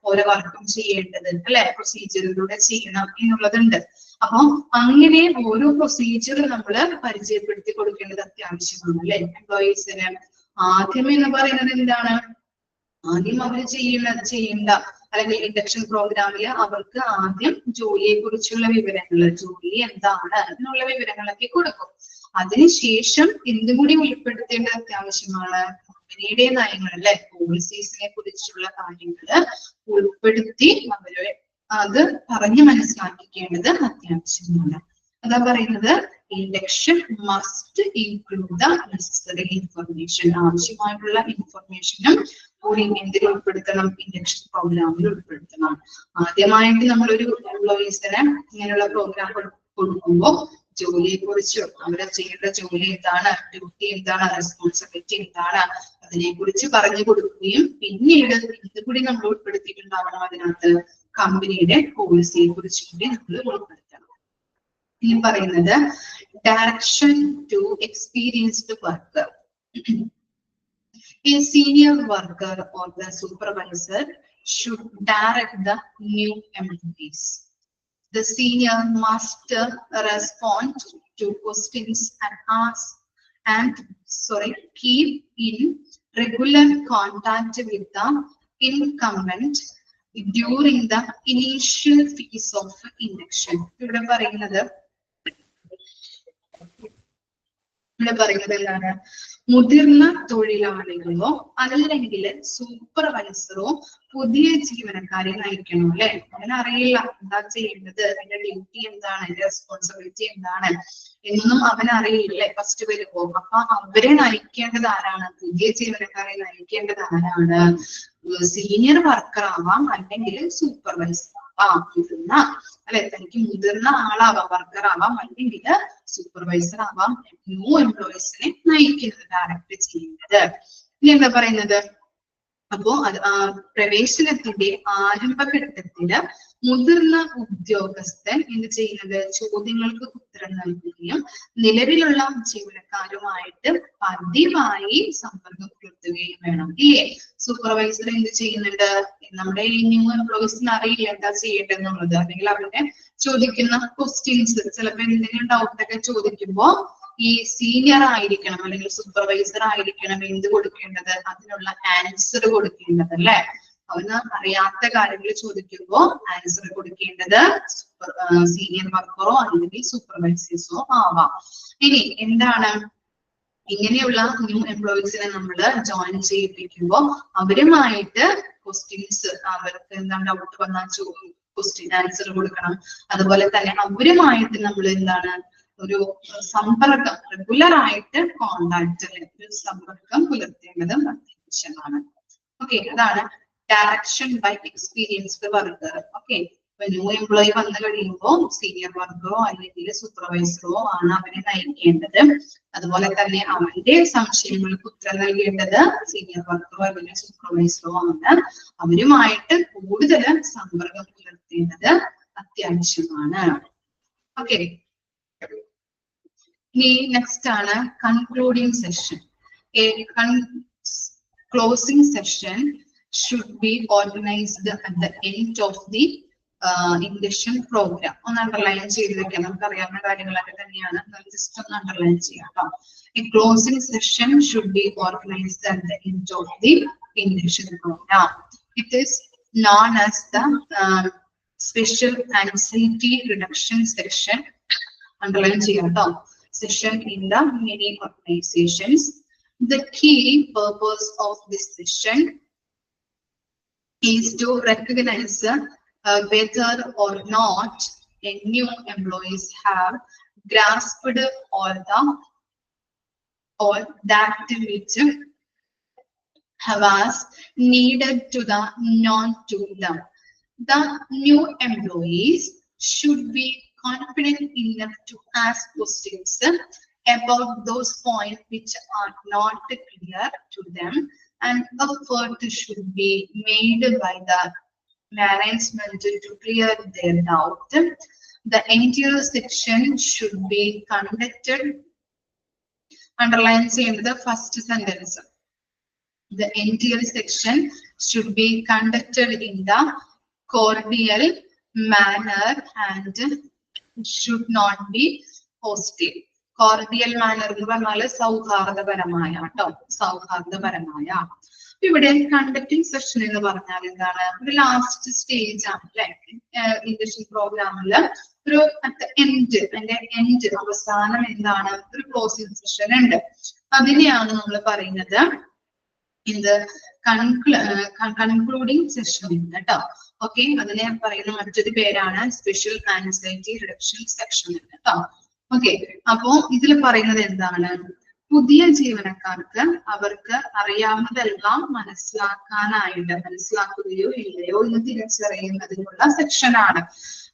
ഓരോ വർക്കും ചെയ്യേണ്ടത് അല്ലെ. പ്രൊസീജിയറിലൂടെ ചെയ്യണം എന്നുള്ളതുണ്ട്. അപ്പൊ അങ്ങനെ ഓരോ പ്രൊസീജിയർ നമ്മള് പരിചയപ്പെടുത്തി കൊടുക്കേണ്ടത് അത്യാവശ്യമാണ് അല്ലെ. എംപ്ലോയീസിന് ആദ്യം എന്ന് പറയുന്നത് എന്താണ്? ആദ്യം അവർ ചെയ്യേണ്ട അല്ലെങ്കിൽ ഇൻഡക്ഷൻ പ്രോഗ്രാമില് അവർക്ക് ആദ്യം ജോലിയെ കുറിച്ചുള്ള വിവരങ്ങൾ, ജോലി എന്താണ് എന്നുള്ള വിവരങ്ങളൊക്കെ കൊടുക്കും. അതിനുശേഷം എന്തുകൂടി ഉൾപ്പെടുത്തേണ്ടത് അത്യാവശ്യമാണ്? കമ്പനിയുടെ നയങ്ങൾ അല്ലെ, പോളിസീസിനെ കുറിച്ചുള്ള കാര്യങ്ങള് ഉൾപ്പെടുത്തി അവരെ അത് പറഞ്ഞ് മനസ്സിലാക്കിക്കേണ്ടത് അത്യാവശ്യമാണ്. അതാ പറയുന്നത് induction must include the necessary information. ആവശ്യമായിട്ടുള്ള ഇൻഫർമേഷനും കൂടി എന്തിൽ ഉൾപ്പെടുത്തണം? ഇൻഡക്ഷൻ പ്രോഗ്രാമിൽ ഉൾപ്പെടുത്തണം. ആദ്യമായിട്ട് നമ്മളൊരു എംപ്ലോയീസിന് ഇങ്ങനെയുള്ള പ്രോഗ്രാം കൊടുക്കുമ്പോൾ ജോലിയെ കുറിച്ചും അവരെ ചെയ്യേണ്ട ജോലി എന്താണ്, ഡ്യൂട്ടി എന്താണ്, റെസ്പോൺസിബിലിറ്റി എന്താണ്, അതിനെ കുറിച്ച് പറഞ്ഞു കൊടുക്കുകയും പിന്നീട് ഇതുകൂടി നമ്മൾ ഉൾപ്പെടുത്തിയിട്ടുണ്ടാവണം അതിനകത്ത് കമ്പനിയുടെ പോളിസിയെ കുറിച്ച് കൂടി നമ്മൾ ഉൾപ്പെടുത്തണം. ഇനി പറയുന്നത് direction to experienced worker. A senior worker or the supervisor should direct the new employees. The senior must respond to questions and keep in regular contact with the incumbent during the initial phase of induction. ഇവിടെ പറയുന്നത് എന്താണ്? മുതിർന്ന തൊഴിലാളികളോ അല്ലെങ്കിൽ സൂപ്പർവൈസറോ പുതിയ ജീവനക്കാരെ നയിക്കണം അല്ലെ. അങ്ങനെ അറിയില്ല എന്താ ചെയ്യേണ്ടത്, എന്റെ ഡ്യൂട്ടി എന്താണ്, എന്റെ റെസ്പോൺസിബിലിറ്റി എന്താണ് എന്നൊന്നും അവനറിയില്ലേ ഫസ്റ്റ് വരുമ്പോ. അപ്പൊ അവരെ നയിക്കേണ്ടത് ആരാണ്? പുതിയ ജീവനക്കാരെ നയിക്കേണ്ടത് ആരാണ്? സീനിയർ വർക്കർ ആവാം അല്ലെങ്കിൽ സൂപ്പർവൈസർ ആവാം. മുതിർന്ന അല്ലെ, തനിക്ക് മുതിർന്ന ആളാവാം, വർക്കർ ആവാം അല്ലെങ്കിൽ സൂപ്പർവൈസർ ആവാം. ന്യൂ എംപ്ലോയീസിനെ നയിക്കുന്നത്, ഡയറക്റ്റ് ചെയ്യുന്നത്. ഇനി എന്താ പറയുന്നത്? അപ്പോ പ്രവേശനത്തിന്റെ ആരംഭഘട്ടത്തില് മുതിർന്ന ഉദ്യോഗസ്ഥൻ എന്ത് ചെയ്യുന്നത്? ചോദ്യങ്ങൾക്ക് ഉത്തരം നൽകുകയും നിലവിലുള്ള ജീവനക്കാരുമായിട്ട് പതിവായി സമ്പർക്കം പുലർത്തുകയും വേണം. ഇല്ലേ? സൂപ്പർവൈസർ എന്ത് ചെയ്യുന്നുണ്ട്? നമ്മുടെ ഈ ന്യൂ എംപ്ലോയീസിന് അറിയില്ല എന്താ ചെയ്യേണ്ടതെന്നുള്ളത്, അല്ലെങ്കിൽ അവരുടെ ചോദിക്കുന്ന ക്വസ്റ്റ്യൻസ് ചിലപ്പോൾ എന്തെങ്കിലും ഡൗട്ടൊക്കെ ചോദിക്കുമ്പോ ഈ സീനിയർ ആയിരിക്കണം അല്ലെങ്കിൽ സൂപ്പർവൈസർ ആയിരിക്കണം എന്ത് കൊടുക്കേണ്ടത്? അതിനുള്ള ആൻസർ കൊടുക്കേണ്ടത് അല്ലെ. അവന് അറിയാത്ത കാര്യങ്ങൾ ചോദിക്കുമ്പോ ആൻസർ കൊടുക്കേണ്ടത് സീനിയർ വർക്കറോ അല്ലെങ്കിൽ സൂപ്പർവൈസേഴ്സോ ആവാം. ഇനി എന്താണ്? ഇങ്ങനെയുള്ള ന്യൂ എംപ്ലോയീസിനെ നമ്മൾ ജോയിൻ ചെയ്യിപ്പിക്കുമ്പോ അവരുമായിട്ട് ക്വസ്റ്റ്യൻസ്, അവർക്ക് എന്താണ് ഡൗട്ട് വന്നാൽ ക്വസ്റ്റ്യൻ ആൻസർ കൊടുക്കണം. അതുപോലെ തന്നെ അവരുമായിട്ട് നമ്മൾ എന്താണ് ഒരു സമ്പർക്കം, റെഗുലർ ആയിട്ട് കോണ്ടാക്ട്, സമ്പർക്കം പുലർത്തേണ്ടത് അത്യാവശ്യമാണ്. ഓക്കെ, അതാണ് direction by experienced worker. Okay, ഇപ്പൊ ന്യൂ എംപ്ലോയി വന്നു കഴിയുമ്പോൾ സീനിയർ വർക്കറോ അല്ലെങ്കിൽ സൂപ്പർവൈസറോ ആണ് അവനെ നയിക്കേണ്ടത്. അതുപോലെ തന്നെ അവന്റെ സംശയങ്ങൾക്ക് ഉത്തരം നൽകേണ്ടത് സീനിയർ വർക്കറോ അല്ലെങ്കിൽ സൂപ്പർവൈസറോ ആണ്. അവരുമായിട്ട് കൂടുതൽ സമ്പർക്കം പുലർത്തേണ്ടത് അത്യാവശ്യമാണ്. ഓക്കെ, ഇനി നെക്സ്റ്റ് ആണ് concluding session. Closing session should be organized at the end of the induction program. ഒന്ന് അണ്ടർലൈൻ ചെയ്ത് വെക്കാം, നമുക്ക് അറിയാവുന്ന കാര്യങ്ങളൊക്കെ തന്നെയാണ്, ജസ്റ്റ് ഒന്ന് അണ്ടർലൈൻ ചെയ്യാം കേട്ടോ. A closing session should be organized at the end of the induction program. It is known as the special anxiety reduction session. Underline ചെയ്യാം കേട്ടോ. Session in the many organizations. The key purpose of this session is to recognize whether or not a new employees have grasped all that which was needed to the known to them. The new employees should be confident enough to ask questions about those points which are not clear to them, and effort should be made by the management to clear their doubt. The entire section should be conducted. Underline the first sentence. The entire section should be conducted in the cordial manner and should not be hostile. Cordial manner എന്ന് പറഞ്ഞാൽ സൗഹാർദ്ദപരമായ കേട്ടോ, സൗഹാർദ്ദപരമായ. ഇവിടെ conducting session എന്ന് പറഞ്ഞാൽ എന്താണ്? ഒരു last stage ആണ് അല്ലെ ഇൻഡക്ഷൻ പ്രോഗ്രാമില്. ഒരു അതിന്റെ എൻഡ് അവസാനം എന്താണ്? ഒരു ക്ലോസിംഗ് സെഷൻ ഉണ്ട്. അതിനെയാണ് നമ്മൾ പറയുന്നത് ഇത് കൺക്ലൂഡിംഗ് സെഷൻ കേട്ടോ. ഓക്കെ, അതിനെ പറയുന്ന മറ്റൊരു പേരാണ് സ്പെഷ്യൽ ആൻസൈറ്റി റിഡക്ഷൻ സെക്ഷൻ കേട്ടോ. ഓക്കെ, അപ്പോ ഇതിൽ പറയുന്നത് എന്താണ്? പുതിയ ജീവനക്കാർക്ക് അവർക്ക് അറിയാവുന്നതെല്ലാം മനസ്സിലാക്കുകയോ ഇല്ലയോ എന്ന് തിരിച്ചറിയുന്നതിനുള്ള സെക്ഷനാണ്.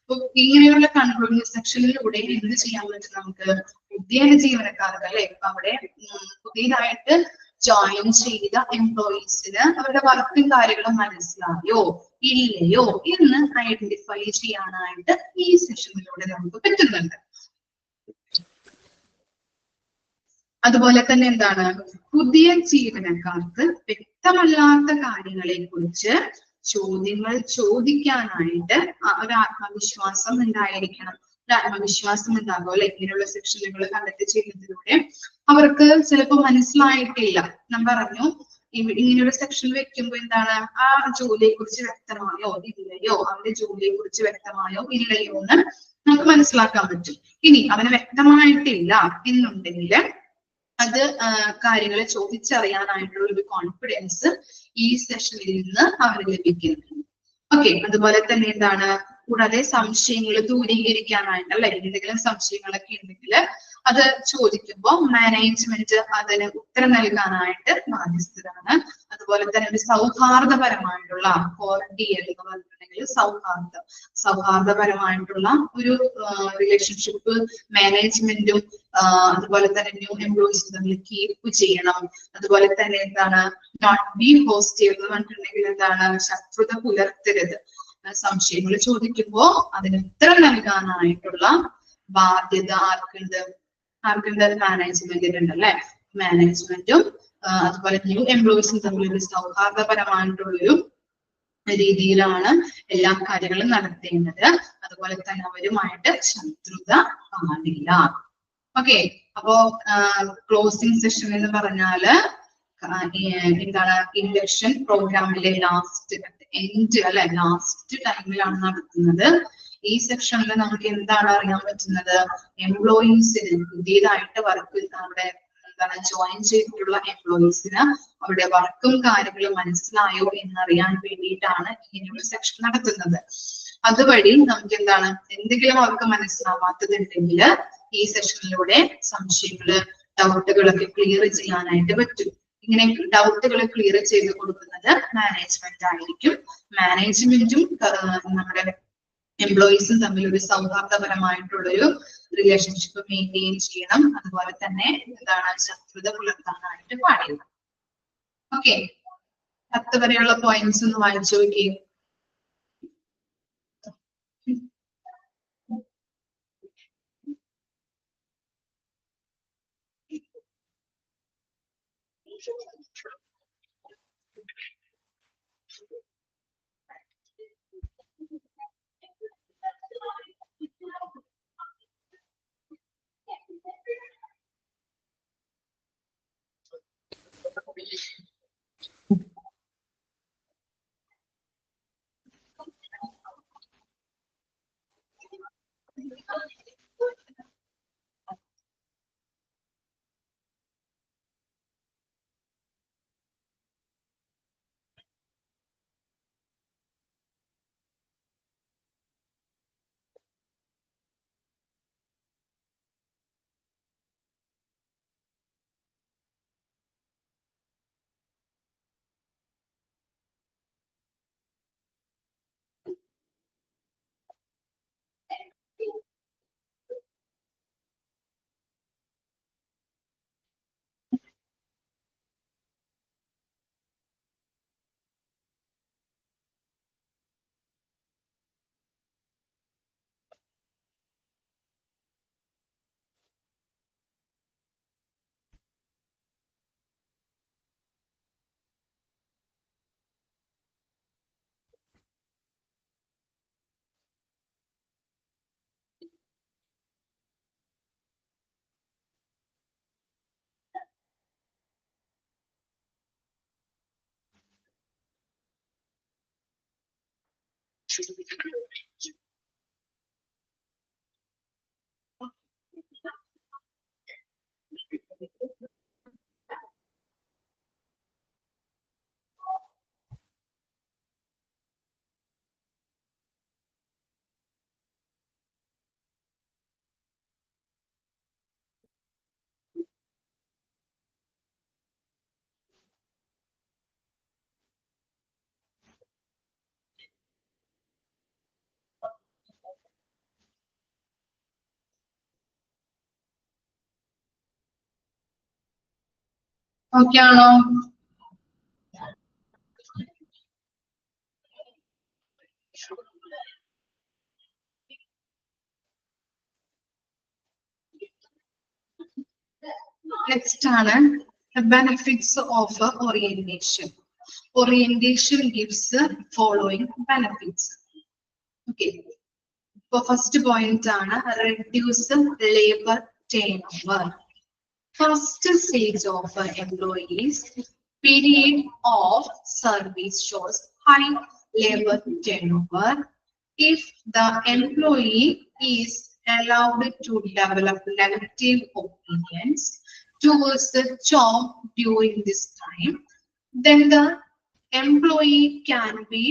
അപ്പൊ ഇങ്ങനെയുള്ള കൺക്ലൂഡിംഗ് സെക്ഷനിലൂടെ എന്ത് ചെയ്യാൻ പറ്റും നമുക്ക്? പുതിയ ജീവനക്കാർക്ക് അല്ലെ, ഇപ്പൊ അവിടെ പുതിയതായിട്ട് ജോയിൻ ചെയ്ത എംപ്ലോയീസിന് അവരുടെ വർക്കും കാര്യങ്ങളും മനസ്സിലായോ ഇല്ലയോ എന്ന് ഐഡന്റിഫൈ ചെയ്യാനായിട്ട് ഈ സെഷനിലൂടെ നമുക്ക് പറ്റുന്നുണ്ട്. അതുപോലെ തന്നെ എന്താണ്, പുതിയ ജീവനക്കാർക്ക് വ്യക്തമല്ലാത്ത കാര്യങ്ങളെ കുറിച്ച് ചോദ്യങ്ങൾ ചോദിക്കാനായിട്ട് ഒരു ആത്മവിശ്വാസം ഉണ്ടായിരിക്കണം. ഒരു ആത്മവിശ്വാസം ഉണ്ടാകും അല്ലെ. ഇങ്ങനെയുള്ള സെക്ഷനുകൾ കണ്ടക്ട് ചെയ്യുന്നതിലൂടെ അവർക്ക് ചിലപ്പോൾ മനസ്സിലായിട്ടില്ല. ഞാൻ പറഞ്ഞു ഇങ്ങനൊരു സെക്ഷൻ വെക്കുമ്പോൾ എന്താണ്, ആ ജോലിയെ കുറിച്ച് വ്യക്തമായോ ഇല്ലയോ, അവന്റെ ജോലിയെ കുറിച്ച് വ്യക്തമായോ ഇല്ലയോ എന്ന് നമുക്ക് മനസ്സിലാക്കാൻ പറ്റും. ഇനി അവന് വ്യക്തമായിട്ടില്ല എന്നുണ്ടെങ്കിൽ അത് കാര്യങ്ങളെ ചോദിച്ചറിയാനായിട്ടുള്ള ഒരു കോൺഫിഡൻസ് ഈ സെഷനിൽ നിന്ന് അവന് ലഭിക്കുന്നു. ഓക്കെ, അതുപോലെ തന്നെ എന്താണ്, കൂടാതെ സംശയങ്ങൾ ദൂരീകരിക്കാനായിട്ട് അല്ലെ, എന്തെങ്കിലും സംശയങ്ങളൊക്കെ ഉണ്ടെങ്കിൽ അത് ചോദിക്കുമ്പോൾ മാനേജ്മെന്റ് അതിന് ഉത്തരം നൽകാനായിട്ട് ബാധ്യസ്ഥരാണ്. അതുപോലെ തന്നെ ഒരു സൗഹാർദ്ദപരമായിട്ടുള്ള കോർഡിയൽ എന്ന് പറഞ്ഞിട്ടുണ്ടെങ്കിൽ സൗഹാർദ്ദപരമായിട്ടുള്ള ഒരു റിലേഷൻഷിപ്പ് മാനേജ്മെന്റും അതുപോലെ തന്നെ ന്യൂ എംപ്ലോയീസും തമ്മിൽ കീപ്പ് ചെയ്യണം. അതുപോലെ തന്നെ എന്താണ്, നോട്ട് ബി ഹോസ്റ്റീവ് എന്ന് പറഞ്ഞിട്ടുണ്ടെങ്കിൽ എന്താണ്, ശത്രുത പുലർത്തരുത്. സംശയങ്ങൾ ചോദിക്കുമ്പോ അതിന് ഉത്തരം നൽകാനായിട്ടുള്ള ബാധ്യത ആർക്കുണ്ട്, മാനേജ്മെന്റിനുണ്ട് അല്ലെ. മാനേജ്മെന്റും അതുപോലെ ന്യൂ എംപ്ലോയീസും തമ്മിലൊരു സൗഹാർദ്ദപരമായിട്ടുള്ളൊരു രീതിയിലാണ് എല്ലാ കാര്യങ്ങളും നടത്തേണ്ടത്. അതുപോലെ തന്നെ അവരുമായിട്ട് ശത്രുത പാടില്ല. ഓക്കെ, അപ്പോ ക്ലോസിംഗ് സെഷൻ എന്ന് പറഞ്ഞാല് എന്താണ്, ഇലക്ഷൻ പ്രോഗ്രാമിലെ എൻഡ് അല്ലെ, ലാസ്റ്റ് ടൈമിലാണ് നടത്തുന്നത്. ഈ സെക്ഷനിൽ നമുക്ക് എന്താണ് അറിയാൻ പറ്റുന്നത്, എംപ്ലോയീസിന് പുതിയതായിട്ട് വർക്ക് അവിടെ എന്താണ് ജോയിൻ ചെയ്തിട്ടുള്ള എംപ്ലോയീസിന് അവരുടെ വർക്കും കാര്യങ്ങളും മനസ്സിലായോ എന്നറിയാൻ വേണ്ടിയിട്ടാണ് ഇങ്ങനെയൊരു സെക്ഷൻ നടത്തുന്നത്. അതുവഴി നമുക്ക് എന്താണ്, എന്തെങ്കിലും അവർക്ക് മനസ്സിലാവാത്തതുണ്ടെങ്കിൽ ഈ സെഷനിലൂടെ സംശയങ്ങള് ഡൗട്ടുകളൊക്കെ ക്ലിയർ ചെയ്യാനായിട്ട് പറ്റും. ഇങ്ങനെ ഡൗട്ടുകൾ ക്ലിയർ ചെയ്ത് കൊടുക്കുന്നത് മാനേജ്മെന്റ് ആയിരിക്കും. മാനേജ്മെന്റും നമ്മുടെ എംപ്ലോയീസും തമ്മിൽ ഒരു സൗഹാർദ്ദപരമായിട്ടുള്ളൊരു റിലേഷൻഷിപ്പ് മെയിൻറ്റെയിൻ ചെയ്യണം. അതുപോലെ തന്നെ എന്താണ്, ശത്രുത പുലർത്താനായിട്ട് പാടില്ല. ഓക്കെ, 10 വരെയുള്ള പോയിന്റ്സ് ഒന്ന് വായിച്ചു നോക്കിയേ. ഓക്കെ ആണോ? നെക്സ്റ്റ് ആണ് benefits of orientation. Orientation gives the following benefits. Okay. So first point ആണ് reduce labor turnover. First stage of employees period of service shows high labor turnover. If the employee is allowed to develop negative opinions towards the job during this time, then the employee can be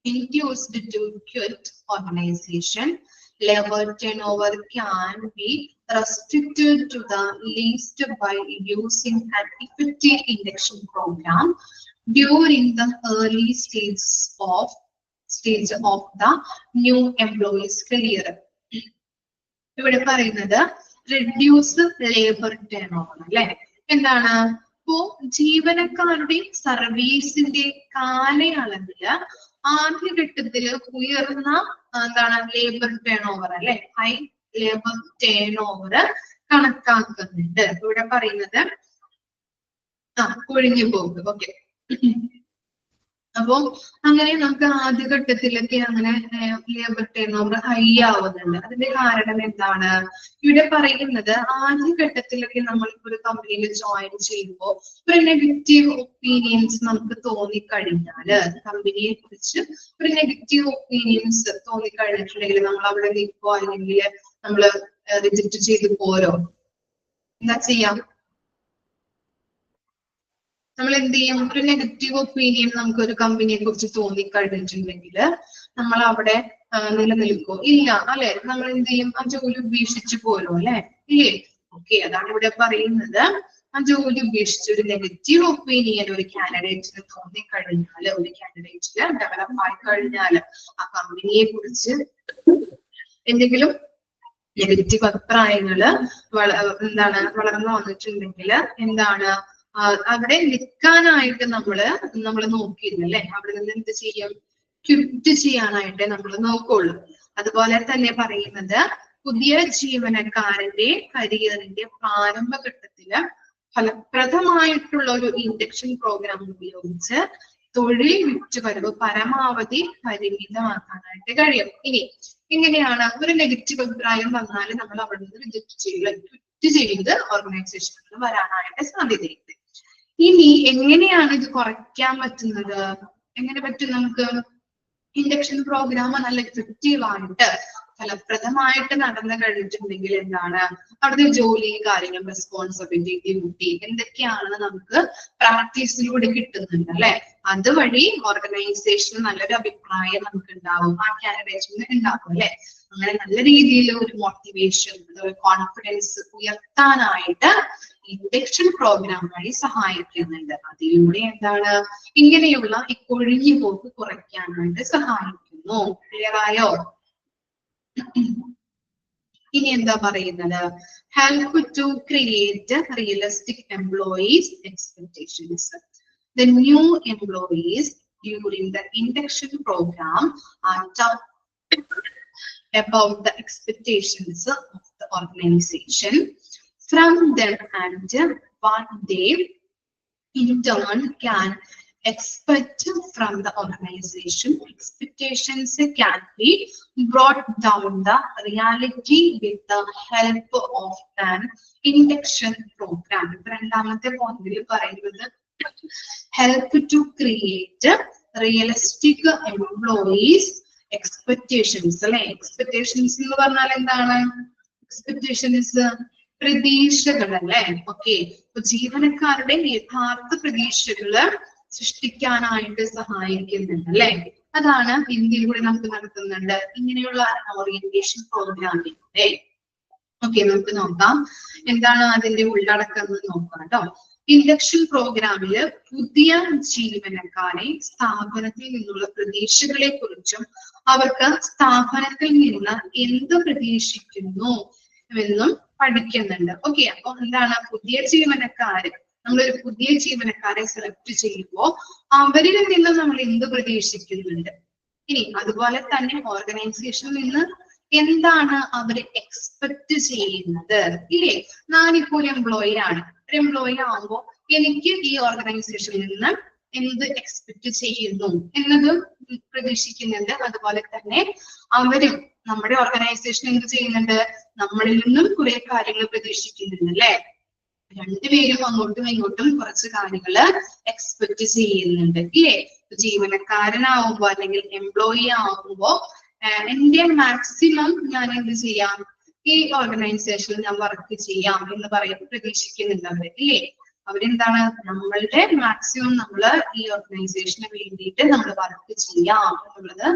induced to quit organization. Labor turnover can be restricted to the least by using an effective induction program during the early stage of the new employee's career. ഇവിടെ പറയുന്നത് reduce labor turnover അല്ലെ. എന്താണ്? ഇപ്പോ ജീവനക്കാരുടെ സർവീസിന്റെ കാലയളവില് ആദ്യഘട്ടത്തില് ഉയർന്ന എന്താണ് labour turn over അല്ലെ, high labour turn over കണക്കാക്കുന്നുണ്ട്. ഇവിടെ പറയുന്നത് കൊഴിഞ്ഞു പോകും. ഓക്കെ, അപ്പോ അങ്ങനെ നമുക്ക് ആദ്യഘട്ടത്തിലൊക്കെ അങ്ങനെ ലേബർ ടേൺ ഓവർ ഹൈ ആവുന്നുണ്ട്. അതിന്റെ കാരണം എന്താണ്? ഇവിടെ പറയുന്നത് ആദ്യഘട്ടത്തിലൊക്കെ നമ്മളിപ്പോ ഒരു കമ്പനിയിൽ ജോയിൻ ചെയ്യുമ്പോൾ ഒരു നെഗറ്റീവ് ഒപ്പീനിയൻസ് നമുക്ക് തോന്നിക്കഴിഞ്ഞാല്, കമ്പനിയെ കുറിച്ച് ഒരു നെഗറ്റീവ് ഒപ്പീനിയൻസ് തോന്നിക്കഴിഞ്ഞിട്ടുണ്ടെങ്കിൽ നമ്മൾ അവിടെ നിൽക്കോ അല്ലെങ്കിൽ നമ്മള് റിജക്ട് ചെയ്ത് പോരോ? എന്താ ചെയ്യാം? നമ്മൾ എന്ത് ചെയ്യും? ഒരു നെഗറ്റീവ് ഒപ്പീനിയൻ നമുക്ക് ഒരു കമ്പനിയെ കുറിച്ച് തോന്നിക്കഴിഞ്ഞിട്ടുണ്ടെങ്കിൽ നമ്മൾ അവിടെ നിലനിൽക്കോ? ഇല്ല അല്ലെ. നമ്മൾ എന്ത് ചെയ്യും? ആ ജോലി ഉപേക്ഷിച്ചു പോരും അല്ലെ, ഇല്ലേ? ഓക്കെ, അതാണ് ഇവിടെ പറയുന്നത്. ആ ജോലി ഉപേക്ഷിച്ച് ഒരു നെഗറ്റീവ് ഒപ്പീനിയൻ ഒരു കാൻഡിഡേറ്റിന് തോന്നിക്കഴിഞ്ഞാല്, ഒരു കാൻഡിഡേറ്റിന് ഡെവലപ്പ് ആയി കഴിഞ്ഞാല്, ആ കമ്പനിയെ കുറിച്ച് എന്തെങ്കിലും നെഗറ്റീവ് അഭിപ്രായങ്ങള് വളർന്നു വന്നിട്ടുണ്ടെങ്കിൽ എന്താണ് അവിടെ നിൽക്കാനായിട്ട് നമ്മള് നോക്കിയിരുന്നല്ലേ, അവിടെ നിന്ന് എന്ത് ചെയ്യും? ക്വിറ്റ് ചെയ്യാനായിട്ട് നമ്മൾ നോക്കുള്ളൂ. അതുപോലെ തന്നെ പറയുന്നത് പുതിയ ജീവനക്കാരന്റെ കരിയറിന്റെ പ്രാരംഭഘട്ടത്തില് ഫലപ്രദമായിട്ടുള്ള ഒരു ഇൻഡക്ഷൻ പ്രോഗ്രാം ഉപയോഗിച്ച് തൊഴിൽ വിറ്റുവരവ് പരമാവധി പരിമിതമാക്കാനായിട്ട് കഴിയും. ഇനി എങ്ങനെയാണ്? ഒരു നെഗറ്റീവ് അഭിപ്രായം വന്നാൽ നമ്മൾ അവിടെ നിന്ന് റിജക്ട് ചെയ്യുക, ക്വിറ്റ് ചെയ്ത് ഓർഗനൈസേഷനിൽ വരാനായിട്ട് സാധ്യതയുണ്ട്. ഇനി എങ്ങനെയാണ് ഇത് കുറയ്ക്കാൻ പറ്റുന്നത്? എങ്ങനെ പറ്റും നമുക്ക്? ഇൻഡക്ഷൻ പ്രോഗ്രാം നല്ല എഫക്റ്റീവ് ആയിട്ട് ഫലപ്രദമായിട്ട് നടന്നു കഴിഞ്ഞിട്ടുണ്ടെങ്കിൽ എന്താണ് അവിടുത്തെ ജോലി, കാര്യങ്ങൾ, റെസ്പോൺസിബിലിറ്റി, ഡ്യൂട്ടി എന്തൊക്കെയാണെന്ന് നമുക്ക് പ്രാക്ടീസിലൂടെ കിട്ടുന്നുണ്ട് അല്ലെ. അതുവഴി ഓർഗനൈസേഷന് നല്ലൊരു അഭിപ്രായം നമുക്ക് ഉണ്ടാവും, ആ കാൻഡിഡേറ്റിന് ഉണ്ടാവും അല്ലെ. അങ്ങനെ നല്ല രീതിയിൽ ഒരു മോട്ടിവേഷൻ, കോൺഫിഡൻസ് ഉയർത്താനായിട്ട് ഇൻഡക്ഷൻ പ്രോഗ്രാം വഴി സഹായിക്കുന്നുണ്ട്. അതിലൂടെ എന്താണ് ഇങ്ങനെയുള്ള ഈ കൊഴിഞ്ഞു പോക്ക് കുറയ്ക്കാനായിട്ട് സഹായിക്കുന്നു. ക്ലിയർ ആയോ? ഇനി എന്താ പറയുന്നത്? Help to create realistic employees expectations. The new employees during the induction program are taught about the expectations of the organization from them and what they in turn can expect from the organization. Expectations can be brought down the reality with the help of an induction program. രണ്ടാമത്തെ പോയിന്റിൽ പറയുന്നത് help to create realistic employees expectations അല്ലെ. Expectations എന്ന് പറഞ്ഞാൽ എന്താണ്? Expectations പ്രതീക്ഷകൾ അല്ലെ. Okay, അപ്പൊ ജീവനക്കാരുടെ യഥാർത്ഥ പ്രതീക്ഷകള് സൃഷ്ടിക്കാനായിട്ട് സഹായിക്കുന്നുണ്ട് അല്ലെ. അതാണ് ഇന്ത്യയിലൂടെ നമുക്ക് നടത്തുന്നുണ്ട് ഇങ്ങനെയുള്ള ഓറിയന്റേഷൻ പ്രോഗ്രാമിലൂടെ. ഓക്കെ, നമുക്ക് നോക്കാം എന്താണ് അതിന്റെ ഉള്ളടക്കം എന്ന് നോക്കാം കേട്ടോ. ഇൻഡക്ഷൻ പ്രോഗ്രാമില് പുതിയ ജീവനക്കാരെ സ്ഥാപനത്തിൽ നിന്നുള്ള പ്രതീക്ഷകളെ കുറിച്ചും അവർക്ക് സ്ഥാപനത്തിൽ നിന്ന് എന്ത് പ്രതീക്ഷിക്കുന്നു എന്നും പഠിക്കുന്നുണ്ട്. ഓക്കെ, അപ്പൊ എന്താണ് പുതിയ ജീവനക്കാര്, നമ്മളൊരു പുതിയ ജീവനക്കാരെ സെലക്ട് ചെയ്യുമ്പോൾ അവരിൽ നിന്ന് നമ്മൾ എന്ത് പ്രതീക്ഷിക്കുന്നുണ്ട്, ഇനി അതുപോലെ തന്നെ ഓർഗനൈസേഷനിൽ നിന്ന് എന്താണ് അവർ എക്സ്പെക്ട് ചെയ്യുന്നത് ഇല്ലേ? ഞാനിപ്പോ ഒരു എംപ്ലോയി ആണ്. ഒരു എംപ്ലോയി ആകുമ്പോൾ എനിക്ക് ഈ ഓർഗനൈസേഷനിൽ നിന്ന് എന്ത് എക്സ്പെക്ട് ചെയ്യുന്നു എന്നത് പ്രതീക്ഷിക്കുന്നുണ്ട്. അതുപോലെ തന്നെ അവരും നമ്മുടെ ഓർഗനൈസേഷൻ എന്ത് ചെയ്യുന്നുണ്ട്, നമ്മളിൽ നിന്നും കുറെ കാര്യങ്ങൾ പ്രതീക്ഷിക്കുന്നുണ്ട് അല്ലെ? രണ്ടുപേരും അങ്ങോട്ടും ഇങ്ങോട്ടും കുറച്ച് കാര്യങ്ങൾ എക്സ്പെക്ട് ചെയ്യുന്നുണ്ട് ഇല്ലേ? ജീവനക്കാരനാവുമ്പോ അല്ലെങ്കിൽ എംപ്ലോയി ആവുമ്പോ എന്റെ മാക്സിമം ഞാൻ എന്ത് ചെയ്യാം, ഈ ഓർഗനൈസേഷനിൽ ഞാൻ വർക്ക് ചെയ്യാം എന്ന് പ്രതീക്ഷിക്കുന്നുണ്ട് അവര് ഇല്ലേ? അവരെന്താണ്, നമ്മളുടെ മാക്സിമം നമ്മള് ഈ ഓർഗനൈസേഷന് വേണ്ടിയിട്ട് നമ്മൾ വർക്ക് ചെയ്യാം എന്നുള്ളത്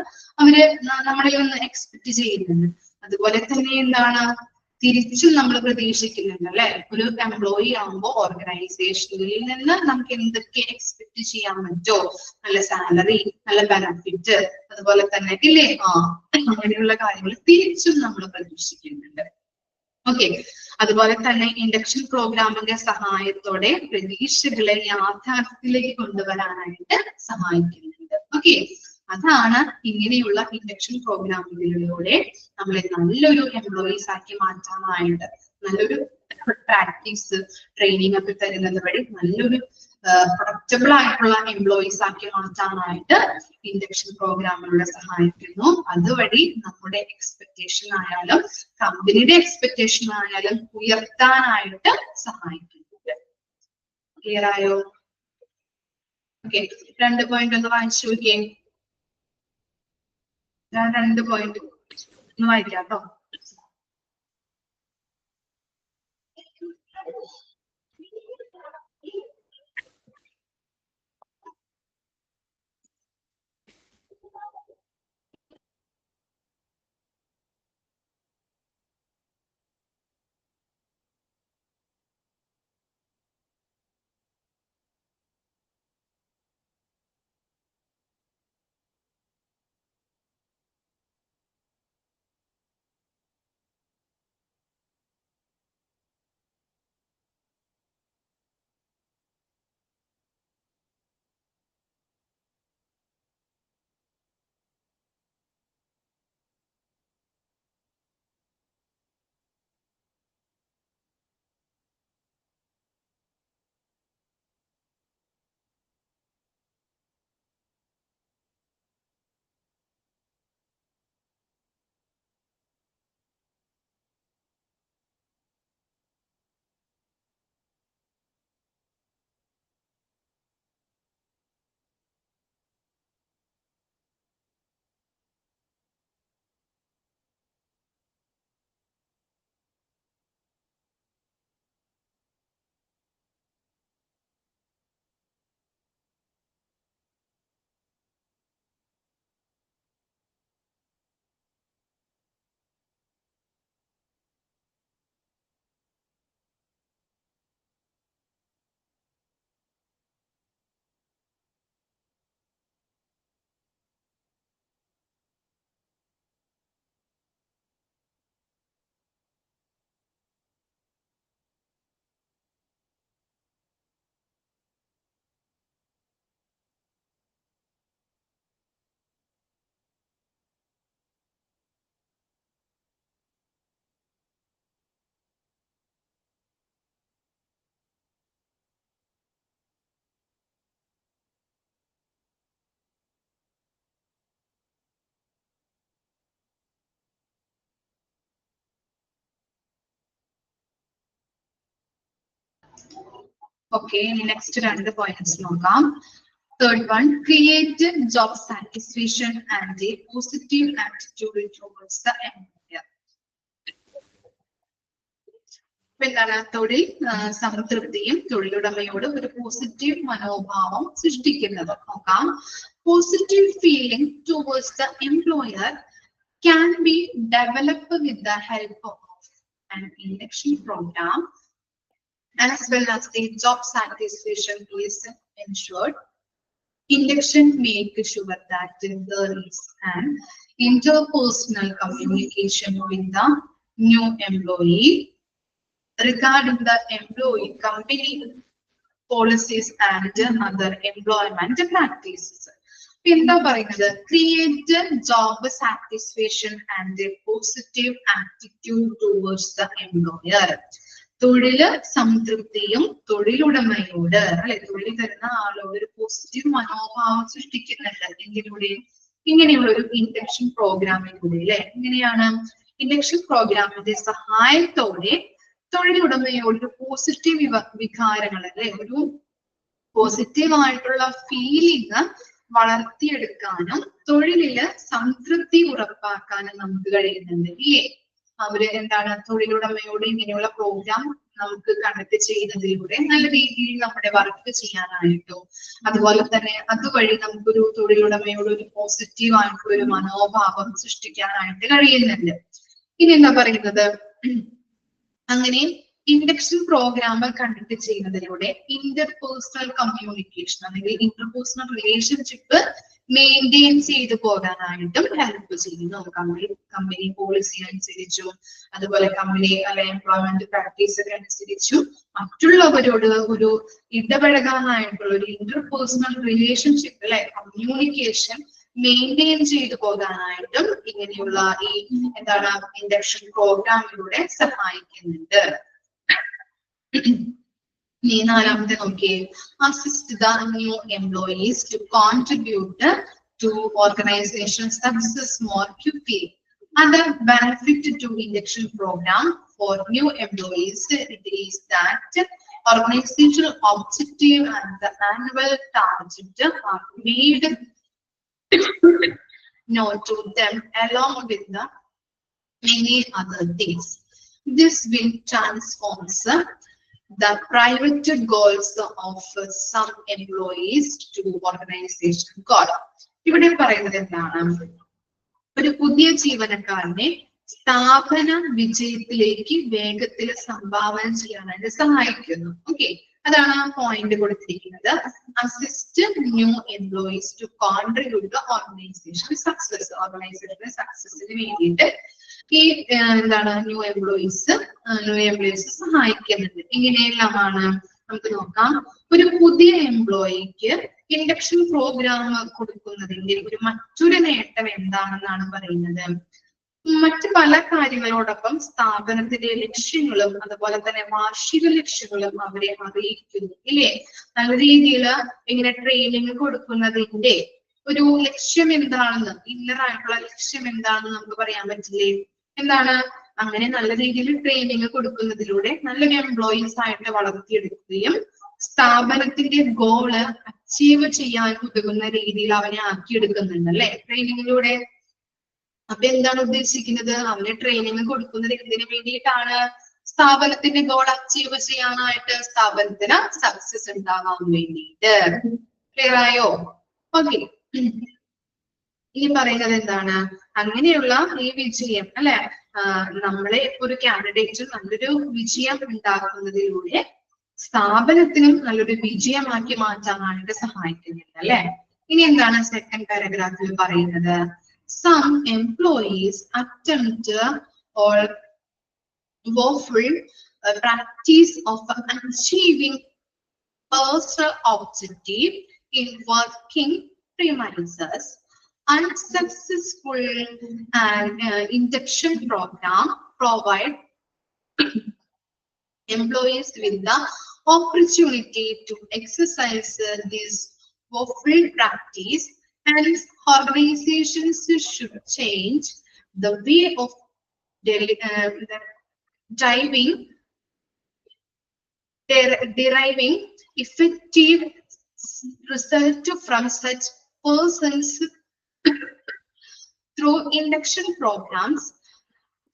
അവര് നമ്മളിൽ നിന്ന് എക്സ്പെക്ട് ചെയ്യുന്നുണ്ട്. അതുപോലെ തന്നെ എന്താണ്, തിരിച്ചും നമ്മൾ പ്രതീക്ഷിക്കുന്നുണ്ട് അല്ലെ? ഒരു എംപ്ലോയി ആകുമ്പോൾ ഓർഗനൈസേഷനിൽ നിന്ന് നമുക്ക് എന്തൊക്കെ എക്സ്പെക്ട് ചെയ്യാൻ പറ്റുമോ, നല്ല സാലറി, നല്ല ബെനഫിറ്റ്, അതുപോലെ തന്നെ ഇല്ലേ, അങ്ങനെയുള്ള കാര്യങ്ങൾ തിരിച്ചും നമ്മൾ പ്രതീക്ഷിക്കുന്നുണ്ട്. ഓക്കെ, അതുപോലെ തന്നെ ഇൻഡക്ഷൻ പ്രോഗ്രാമിന്റെ സഹായത്തോടെ പ്രതീക്ഷകളെ യാഥാർത്ഥ്യത്തിലേക്ക് കൊണ്ടുവരാനായിട്ട് സഹായിക്കുന്നുണ്ട്. ഓക്കെ, അതാണ് ഇങ്ങനെയുള്ള ഇൻഡക്ഷൻ പ്രോഗ്രാമുകളിലൂടെ നമ്മളെ നല്ലൊരു എംപ്ലോയീസ് ആക്കി മാറ്റാനായിട്ട്, നല്ലൊരു പ്രാക്ടീസ് ട്രെയിനിങ് ഒക്കെ തരുന്നത് വഴി നല്ലൊരു പ്രൊഡക്റ്റബിൾ ആയിട്ടുള്ള എംപ്ലോയീസ് ആക്കി മാറ്റാനായിട്ട് ഇൻഡക്ഷൻ പ്രോഗ്രാമുകളെ സഹായിക്കുന്നു. അതുവഴി നമ്മുടെ എക്സ്പെക്ടേഷൻ ആയാലും കമ്പനിയുടെ എക്സ്പെക്ടേഷൻ ആയാലും ഉയർത്താനായിട്ട് സഹായിക്കുന്നുണ്ട്. ക്ലിയർ ആയോ? ഓക്കെ, 2 പോയിന്റ് ഒന്ന് വായിച്ചു നോക്കിയേ. ഞാൻ 2 പോയിന്റ് ഒന്ന് വായിക്കാം കേട്ടോ. ഓക്കെ, നെക്സ്റ്റ് 2 പോയിന്റ്സ് നോക്കാം. Third one, create job satisfaction and a positive attitude towards the employer. എന്താണ്, തൊഴിൽ സംതൃപ്തിയും തൊഴിലുടമയോട് ഒരു പോസിറ്റീവ് മനോഭാവം സൃഷ്ടിക്കുന്നത് നോക്കാം. Positive feeling towards the employer can be developed with the help of an induction program as well as the job satisfaction is ensured. Induction makes sure that there is an interpersonal communication with the new employee regarding the employee company policies and other employment practices. എന്താ പറയുന്നത്? Create job satisfaction and A positive attitude towards the employer. തൊഴില് സംതൃപ്തിയും തൊഴിലുടമയോട് അല്ലെ തൊഴിൽ തരുന്ന ആളോട് ഒരു positive മനോഭാവം സൃഷ്ടിക്കുന്നുണ്ട്. എന്തിലൂടെ? ഇങ്ങനെയുള്ള ഒരു ഇൻഡക്ഷൻ പ്രോഗ്രാമിലൂടെ അല്ലെ. എങ്ങനെയാണ്? ഇൻഡക്ഷൻ പ്രോഗ്രാമിന്റെ സഹായത്തോടെ തൊഴിലുടമയോട് ഒരു പോസിറ്റീവ് വികാരങ്ങൾ അല്ലെ ഒരു പോസിറ്റീവ് ആയിട്ടുള്ള ഫീലിംഗ് വളർത്തിയെടുക്കാനും തൊഴിലില് സംതൃപ്തി ഉറപ്പാക്കാനും നമുക്ക് കഴിയുന്നുണ്ട് ഇല്ലേ? അവര് എന്താണ് തൊഴിലുടമയോട് ഇങ്ങനെയുള്ള പ്രോഗ്രാം നമുക്ക് കണ്ടക്ട് ചെയ്യുന്നതിലൂടെ നല്ല രീതിയിൽ നമ്മുടെ വർക്ക് ചെയ്യാനായിട്ടും അതുപോലെ തന്നെ അതുവഴി നമുക്കൊരു തൊഴിലുടമയോട് ഒരു പോസിറ്റീവ് ആയിട്ടുള്ള ഒരു മനോഭാവം സൃഷ്ടിക്കാനായിട്ട് കഴിയുന്നുണ്ട്. ഇനി എന്താ പറയുന്നത്? അങ്ങനെ ഇൻഡക്ഷൻ പ്രോഗ്രാം കണ്ടക്ട് ചെയ്യുന്നതിലൂടെ ഇന്റർപേഴ്സണൽ കമ്മ്യൂണിക്കേഷൻ അല്ലെങ്കിൽ ഇന്റർപേഴ്സണൽ റിലേഷൻഷിപ്പ് മെയിൻറ്റെയിൻ ചെയ്തു പോകാനായിട്ടും ഹെൽപ്പ് ചെയ്യുന്നു. കമ്പനി പോളിസി അനുസരിച്ചും അതുപോലെ കമ്പനി അല്ലെ എംപ്ലോയ്മെന്റ് പ്രാക്ടീസ് ഒക്കെ അനുസരിച്ചും മറ്റുള്ളവരോട് ഒരു ഇടപഴകാനായിട്ടുള്ള ഒരു ഇന്റർപേഴ്സണൽ റിലേഷൻഷിപ്പ് അല്ലെ കമ്മ്യൂണിക്കേഷൻ മെയിൻറ്റെയിൻ ചെയ്തു പോകാനായിട്ടും ഇങ്ങനെയുള്ള ഈ എന്താണ് ഇൻഡക്ഷൻ പ്രോഗ്രാമിലൂടെ സഹായിക്കുന്നുണ്ട്. നാലാമത്തെ നോക്കിയേ. Assist the new employees to contribute to organisation success more quickly. Other benefit to induction program for new employees is that organizational objective and the annual target are made known to them along with the many other things. This will transform the private goals of some employees to organization goal. ഇവിടെ പറയുന്നത് എന്താണ്? ഒരു പുതിയ ജീവനക്കാരനെ സ്ഥാപന വിജയത്തിലേക്ക് വേഗത്തിൽ സംഭാവന ചെയ്യാനായിട്ട് സഹായിക്കുന്നു. ഓക്കെ, അതാണ് ആ പോയിന്റ് കൊടുത്തിരിക്കുന്നത്. Assist new employees to contribute the organisation success. ഓർഗനൈസേഷന്റെ സക്സസിന് വേണ്ടിയിട്ട് ഈ എന്താണ് ന്യൂ എംപ്ലോയീസ് സഹായിക്കുന്നുണ്ട്. ഇങ്ങനെയെല്ലാമാണ് നമുക്ക് നോക്കാം. ഒരു പുതിയ എംപ്ലോയിക്ക് ഇൻഡക്ഷൻ പ്രോഗ്രാം കൊടുക്കുന്നതിന്റെ മറ്റൊരു നേട്ടം എന്താണെന്നാണ് പറയുന്നത്. മറ്റ് പല കാര്യങ്ങളോടൊപ്പം സ്ഥാപനത്തിന്റെ ലക്ഷ്യങ്ങളും അതുപോലെ തന്നെ വാർഷിക ലക്ഷ്യങ്ങളും അവരെ അറിയിക്കുന്നു ഇല്ലേ? നല്ല രീതിയിൽ ഇങ്ങനെ ട്രെയിനിങ് കൊടുക്കുന്നതിന്റെ ഒരു ലക്ഷ്യം എന്താണെന്ന്, ഇന്നറായിട്ടുള്ള ലക്ഷ്യം എന്താണെന്ന് നമുക്ക് പറയാൻ പറ്റില്ലേ? എന്താണ്? അങ്ങനെ നല്ല രീതിയിൽ ട്രെയിനിങ് കൊടുക്കുന്നതിലൂടെ നല്ലൊരു എംപ്ലോയീസ് ആയിട്ട് വളർത്തിയെടുക്കുകയും സ്ഥാപനത്തിന്റെ ഗോള് അച്ചീവ് ചെയ്യാൻ ഉതകുന്ന രീതിയിൽ അവനെ ആക്കിയെടുക്കുന്നുണ്ട് അല്ലെ ട്രെയിനിങ്ങിലൂടെ. അപ്പൊ എന്താണ് ഉദ്ദേശിക്കുന്നത്? അവന് ട്രെയിനിങ് കൊടുക്കുന്നത് എന്തിനു വേണ്ടിയിട്ടാണ്? സ്ഥാപനത്തിന്റെ ഗോൾ അച്ചീവ് ചെയ്യാനായിട്ട്, സ്ഥാപനത്തിന് സക്സസ് ഉണ്ടാവാൻ വേണ്ടിയിട്ട്. ക്ലിയർ ആയോ? ഓക്കെ, ഇനി പറയുന്നത് എന്താണ്? അങ്ങനെയുള്ള ഈ വിജയം അല്ലെ നമ്മളെ ഒരു കാൻഡിഡേറ്റ് നല്ലൊരു വിജയം ഉണ്ടാക്കുന്നതിലൂടെ സ്ഥാപനത്തിനും നല്ലൊരു വിജയമാക്കി മാറ്റാനായിട്ട് സഹായിക്കുന്നുണ്ട് അല്ലെ. ഇനി എന്താണ് സെക്കൻഡ് പാരഗ്രാഫിൽ പറയുന്നത്? Some employees attempt or woeful practice of achieving personal objective in working premises. Unsuccessful induction program provide employees with the opportunity to exercise this woeful practice. And organizations should change the way of deriving effective result from such persons through induction programs.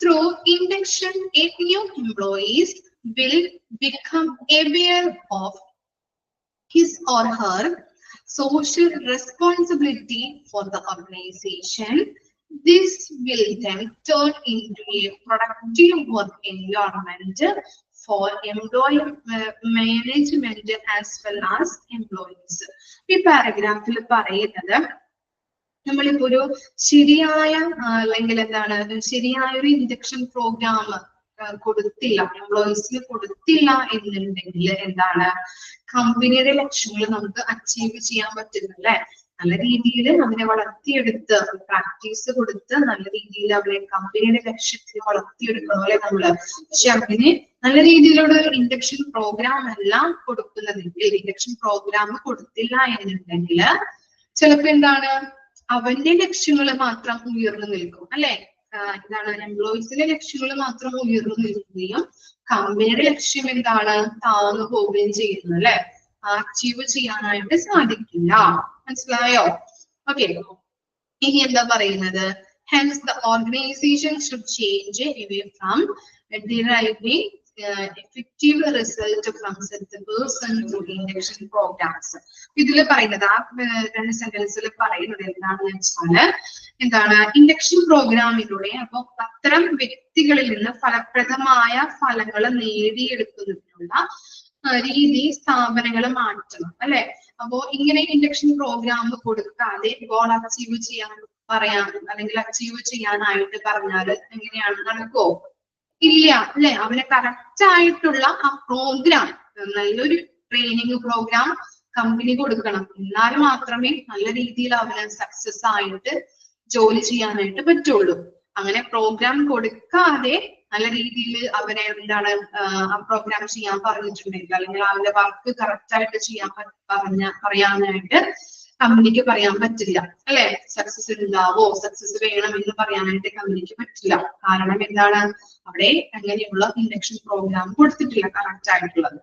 Through induction, a new employees will become aware of his or her social responsibility for the organization. This will then turn into a productive work environment for employee management as well as employees. ഈ പാരഗ്രാഫിൽ പറയുന്നത് നമ്മളിപ്പോ ഒരു ശരിയായ അല്ലെങ്കിൽ എന്താണ് ശരിയായ ഒരു induction programme കൊടുത്തില്ല, എംപ്ലോയീസിന് കൊടുത്തില്ല എന്നുണ്ടെങ്കിൽ എന്താണ് കമ്പനിയുടെ ലക്ഷ്യങ്ങൾ നമുക്ക് അച്ചീവ് ചെയ്യാൻ പറ്റുന്നില്ലേ? നല്ല രീതിയിൽ അവനെ വളർത്തിയെടുത്ത് പ്രാക്ടീസ് കൊടുത്ത് നല്ല രീതിയിൽ അവനെ കമ്പനിയുടെ ലക്ഷ്യത്തിന് വളർത്തിയെടുക്കണമല്ലേ നമ്മള്. പക്ഷെ അവന് നല്ല രീതിയിലുള്ള ഒരു ഇൻഡക്ഷൻ പ്രോഗ്രാം എല്ലാം കൊടുക്കുന്നതെങ്കിൽ, ഇൻഡക്ഷൻ പ്രോഗ്രാം കൊടുത്തില്ല എന്നുണ്ടെങ്കിൽ ചിലപ്പോ എന്താണ് അവന്റെ ലക്ഷ്യങ്ങൾ മാത്രം ഉയർന്നു നിൽക്കും അല്ലെ. എന്താണ് എംപ്ലോയീസിന്റെ ലക്ഷ്യങ്ങൾ മാത്രം ഉയർന്നു നിൽക്കുകയും കമ്പനിയുടെ ലക്ഷ്യം എന്താണ് താഴ്ന്നു പോവുകയും ചെയ്യുന്നു അല്ലെ. അച്ചീവ് ചെയ്യാനായിട്ട് സാധിക്കില്ല. മനസ്സിലായോ? ഓക്കെ, ഇനി എന്താ പറയുന്നത്? Hence the organization should change away from deriving effective result from set the person through induction programs. ഇതിൽ പറയുന്നത് ആ രണ്ട് സെന്റൻസിൽ പറയുന്നത് എന്താണെന്ന് വെച്ചാല് എന്താണ് ഇൻഡക്ഷൻ പ്രോഗ്രാമിലൂടെ അപ്പൊ അത്തരം വ്യക്തികളിൽ നിന്ന് ഫലപ്രദമായ ഫലങ്ങൾ നേടിയെടുക്കുന്നതിനുള്ള രീതി സ്ഥാപനങ്ങൾ മാറ്റണം അല്ലെ. അപ്പോ ഇങ്ങനെ ഇൻഡക്ഷൻ പ്രോഗ്രാം കൊടുക്കാതെ ഗോൾ അച്ചീവ് ചെയ്യാൻ പറയാൻ അല്ലെങ്കിൽ അച്ചീവ് ചെയ്യാനായിട്ട് പറഞ്ഞാൽ എങ്ങനെയാണ് നടക്കോ? ഇല്ല അല്ലെ. അവന് കറക്റ്റ് ആയിട്ടുള്ള ആ പ്രോഗ്രാം, നല്ലൊരു ട്രെയിനിങ് പ്രോഗ്രാം കമ്പനി കൊടുക്കണം. എന്നാൽ മാത്രമേ നല്ല രീതിയിൽ അവന് സക്സസ് ആയിട്ട് ജോലി ചെയ്യാനായിട്ട് പറ്റുള്ളൂ. അങ്ങനെ പ്രോഗ്രാം കൊടുക്കാതെ നല്ല രീതിയിൽ അവനെ എന്താണ് ആ പ്രോഗ്രാം ചെയ്യാൻ പറഞ്ഞിട്ടുണ്ടെങ്കിൽ അല്ലെങ്കിൽ അവന്റെ വർക്ക് കറക്റ്റ് ആയിട്ട് ചെയ്യാൻ പറയാനായിട്ട് കമ്പനിക്ക് പറയാൻ പറ്റില്ല അല്ലെ. സക്സസ് ഉണ്ടാവോ, സക്സസ് വേണം എന്ന് പറയാനായിട്ട് കമ്പനിക്ക് പറ്റില്ല. കാരണം എന്താണ് അവിടെ അങ്ങനെയുള്ള ഇൻഡക്ഷൻ പ്രോഗ്രാം കൊടുത്തിട്ടില്ല കറക്റ്റ് ആയിട്ടുള്ളത്.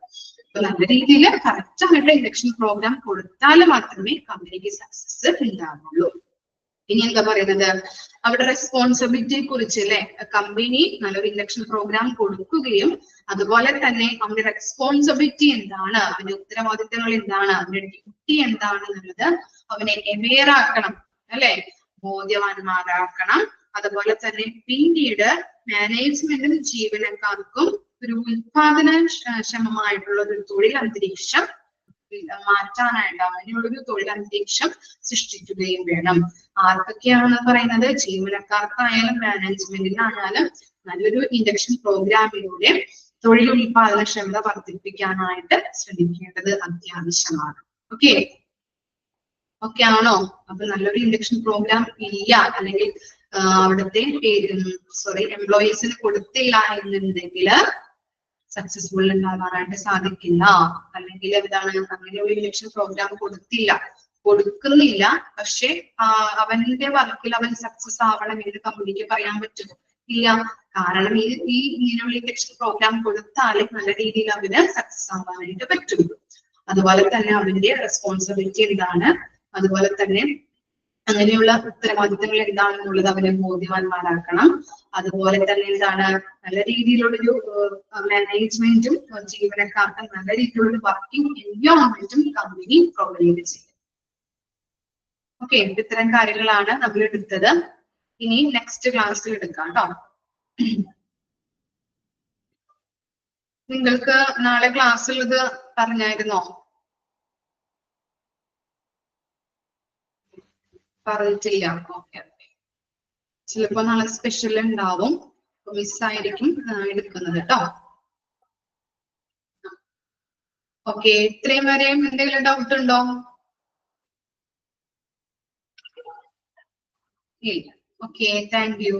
അപ്പൊ നല്ല രീതിയിൽ കറക്റ്റ് ആയിട്ട് ഇൻഡക്ഷൻ പ്രോഗ്രാം കൊടുത്താൽ മാത്രമേ കമ്പനിക്ക് സക്സസ് ഉണ്ടാവുള്ളൂ. ഇനി എന്താ പറയുന്നത് അവിടെ റെസ്പോൺസിബിലിറ്റിയെ കുറിച്ച് അല്ലെ. കമ്പനി നല്ലൊരു ഇൻഡക്ഷൻ പ്രോഗ്രാം കൊടുക്കുകയും അതുപോലെ തന്നെ അവന്റെ റെസ്പോൺസിബിലിറ്റി എന്താണ്, അവന്റെ ഉത്തരവാദിത്തങ്ങൾ എന്താണ്, അവന്റെ ഡ്യൂട്ടി എന്താണെന്നുള്ളത് അവനെ അവെയർ ആക്കണം അല്ലെ, ബോധ്യവാന്മാരാക്കണം. അതുപോലെ തന്നെ പിന്നീട് മാനേജ്മെന്റും ജീവനക്കാർക്കും ഒരു ഉത്പാദനക്ഷമമായിട്ടുള്ള ഒരു തൊഴിൽ അന്തരീക്ഷം മാറ്റാനായിട്ട് അങ്ങനെയുള്ളൊരു തൊഴിൽ അന്തരീക്ഷം സൃഷ്ടിക്കുകയും വേണം. ആർക്കൊക്കെയാണെന്ന് പറയുന്നത് ജീവനക്കാർക്കായാലും മാനേജ്മെന്റിനായാലും നല്ലൊരു ഇൻഡക്ഷൻ പ്രോഗ്രാമിലൂടെ തൊഴിൽ ഉൽപാദനക്ഷമത വർദ്ധിപ്പിക്കാനായിട്ട് ശ്രമിക്കേണ്ടത് അത്യാവശ്യമാണ്. ഓക്കെ ഓക്കെ ആണോ? അപ്പൊ നല്ലൊരു ഇൻഡക്ഷൻ പ്രോഗ്രാം ഇല്ല അല്ലെങ്കിൽ അവിടുത്തെ എംപ്ലോയീസിന് കൊടുത്തില്ല എന്നുണ്ടെങ്കിൽ സക്സസ്ഫുൾ ഉണ്ടാകാനായിട്ട് സാധിക്കില്ല. അല്ലെങ്കിൽ എന്താണ് അങ്ങനെയുള്ള ഇൻഡക്ഷൻ പ്രോഗ്രാം കൊടുക്കുന്നില്ല പക്ഷെ അവന്റെ വർക്കിൽ അവൻ സക്സസ് ആവണം എന്ന് കമ്പനിക്ക് പറയാൻ പറ്റുമോ? ഇല്ല. കാരണം ഈ ഇങ്ങനെയുള്ള ഇൻഡക്ഷൻ പ്രോഗ്രാം കൊടുത്താൽ നല്ല രീതിയിൽ അവന് സക്സസ് ആവാനായിട്ട് പറ്റും. അതുപോലെ തന്നെ അവന്റെ റെസ്പോൺസിബിലിറ്റി എന്താണ്, അതുപോലെ തന്നെ അങ്ങനെയുള്ള ഉത്തരവാദിത്തങ്ങൾ എന്താണെന്നുള്ളത് അവനെ ബോധ്യവാന്മാരാക്കണം. അതുപോലെ തന്നെ എന്താണ് നല്ല രീതിയിലുള്ളൊരു മാനേജ്മെന്റും ജീവനക്കാർക്കും നല്ല രീതിയിലുള്ള വർക്കിംഗ് എൻവയോൺമെന്റും കമ്പനി പ്രൊവൈഡ് ചെയ്യും. ഓക്കെ, ഇത്തരം കാര്യങ്ങളാണ് നമ്മൾ എടുത്തത്. ഇനി നെക്സ്റ്റ് ക്ലാസ്സിൽ എടുക്കാം കേട്ടോ. നിങ്ങൾക്ക് നാളെ ക്ലാസ്സിൽ ഇത് പറഞ്ഞായിരുന്നോ? പറഞ്ഞിട്ടില്ല. ഓക്കെ, ചിലപ്പോ നാളെ സ്പെഷ്യൽ ഉണ്ടാവും, മിസ്സായിരിക്കും എടുക്കുന്നത് കേട്ടോ. ഓക്കെ, ഇത്രയും വരെയും എന്തെങ്കിലും ഡൗട്ട് ഉണ്ടോ? ഇല്ല. Okay, thank you.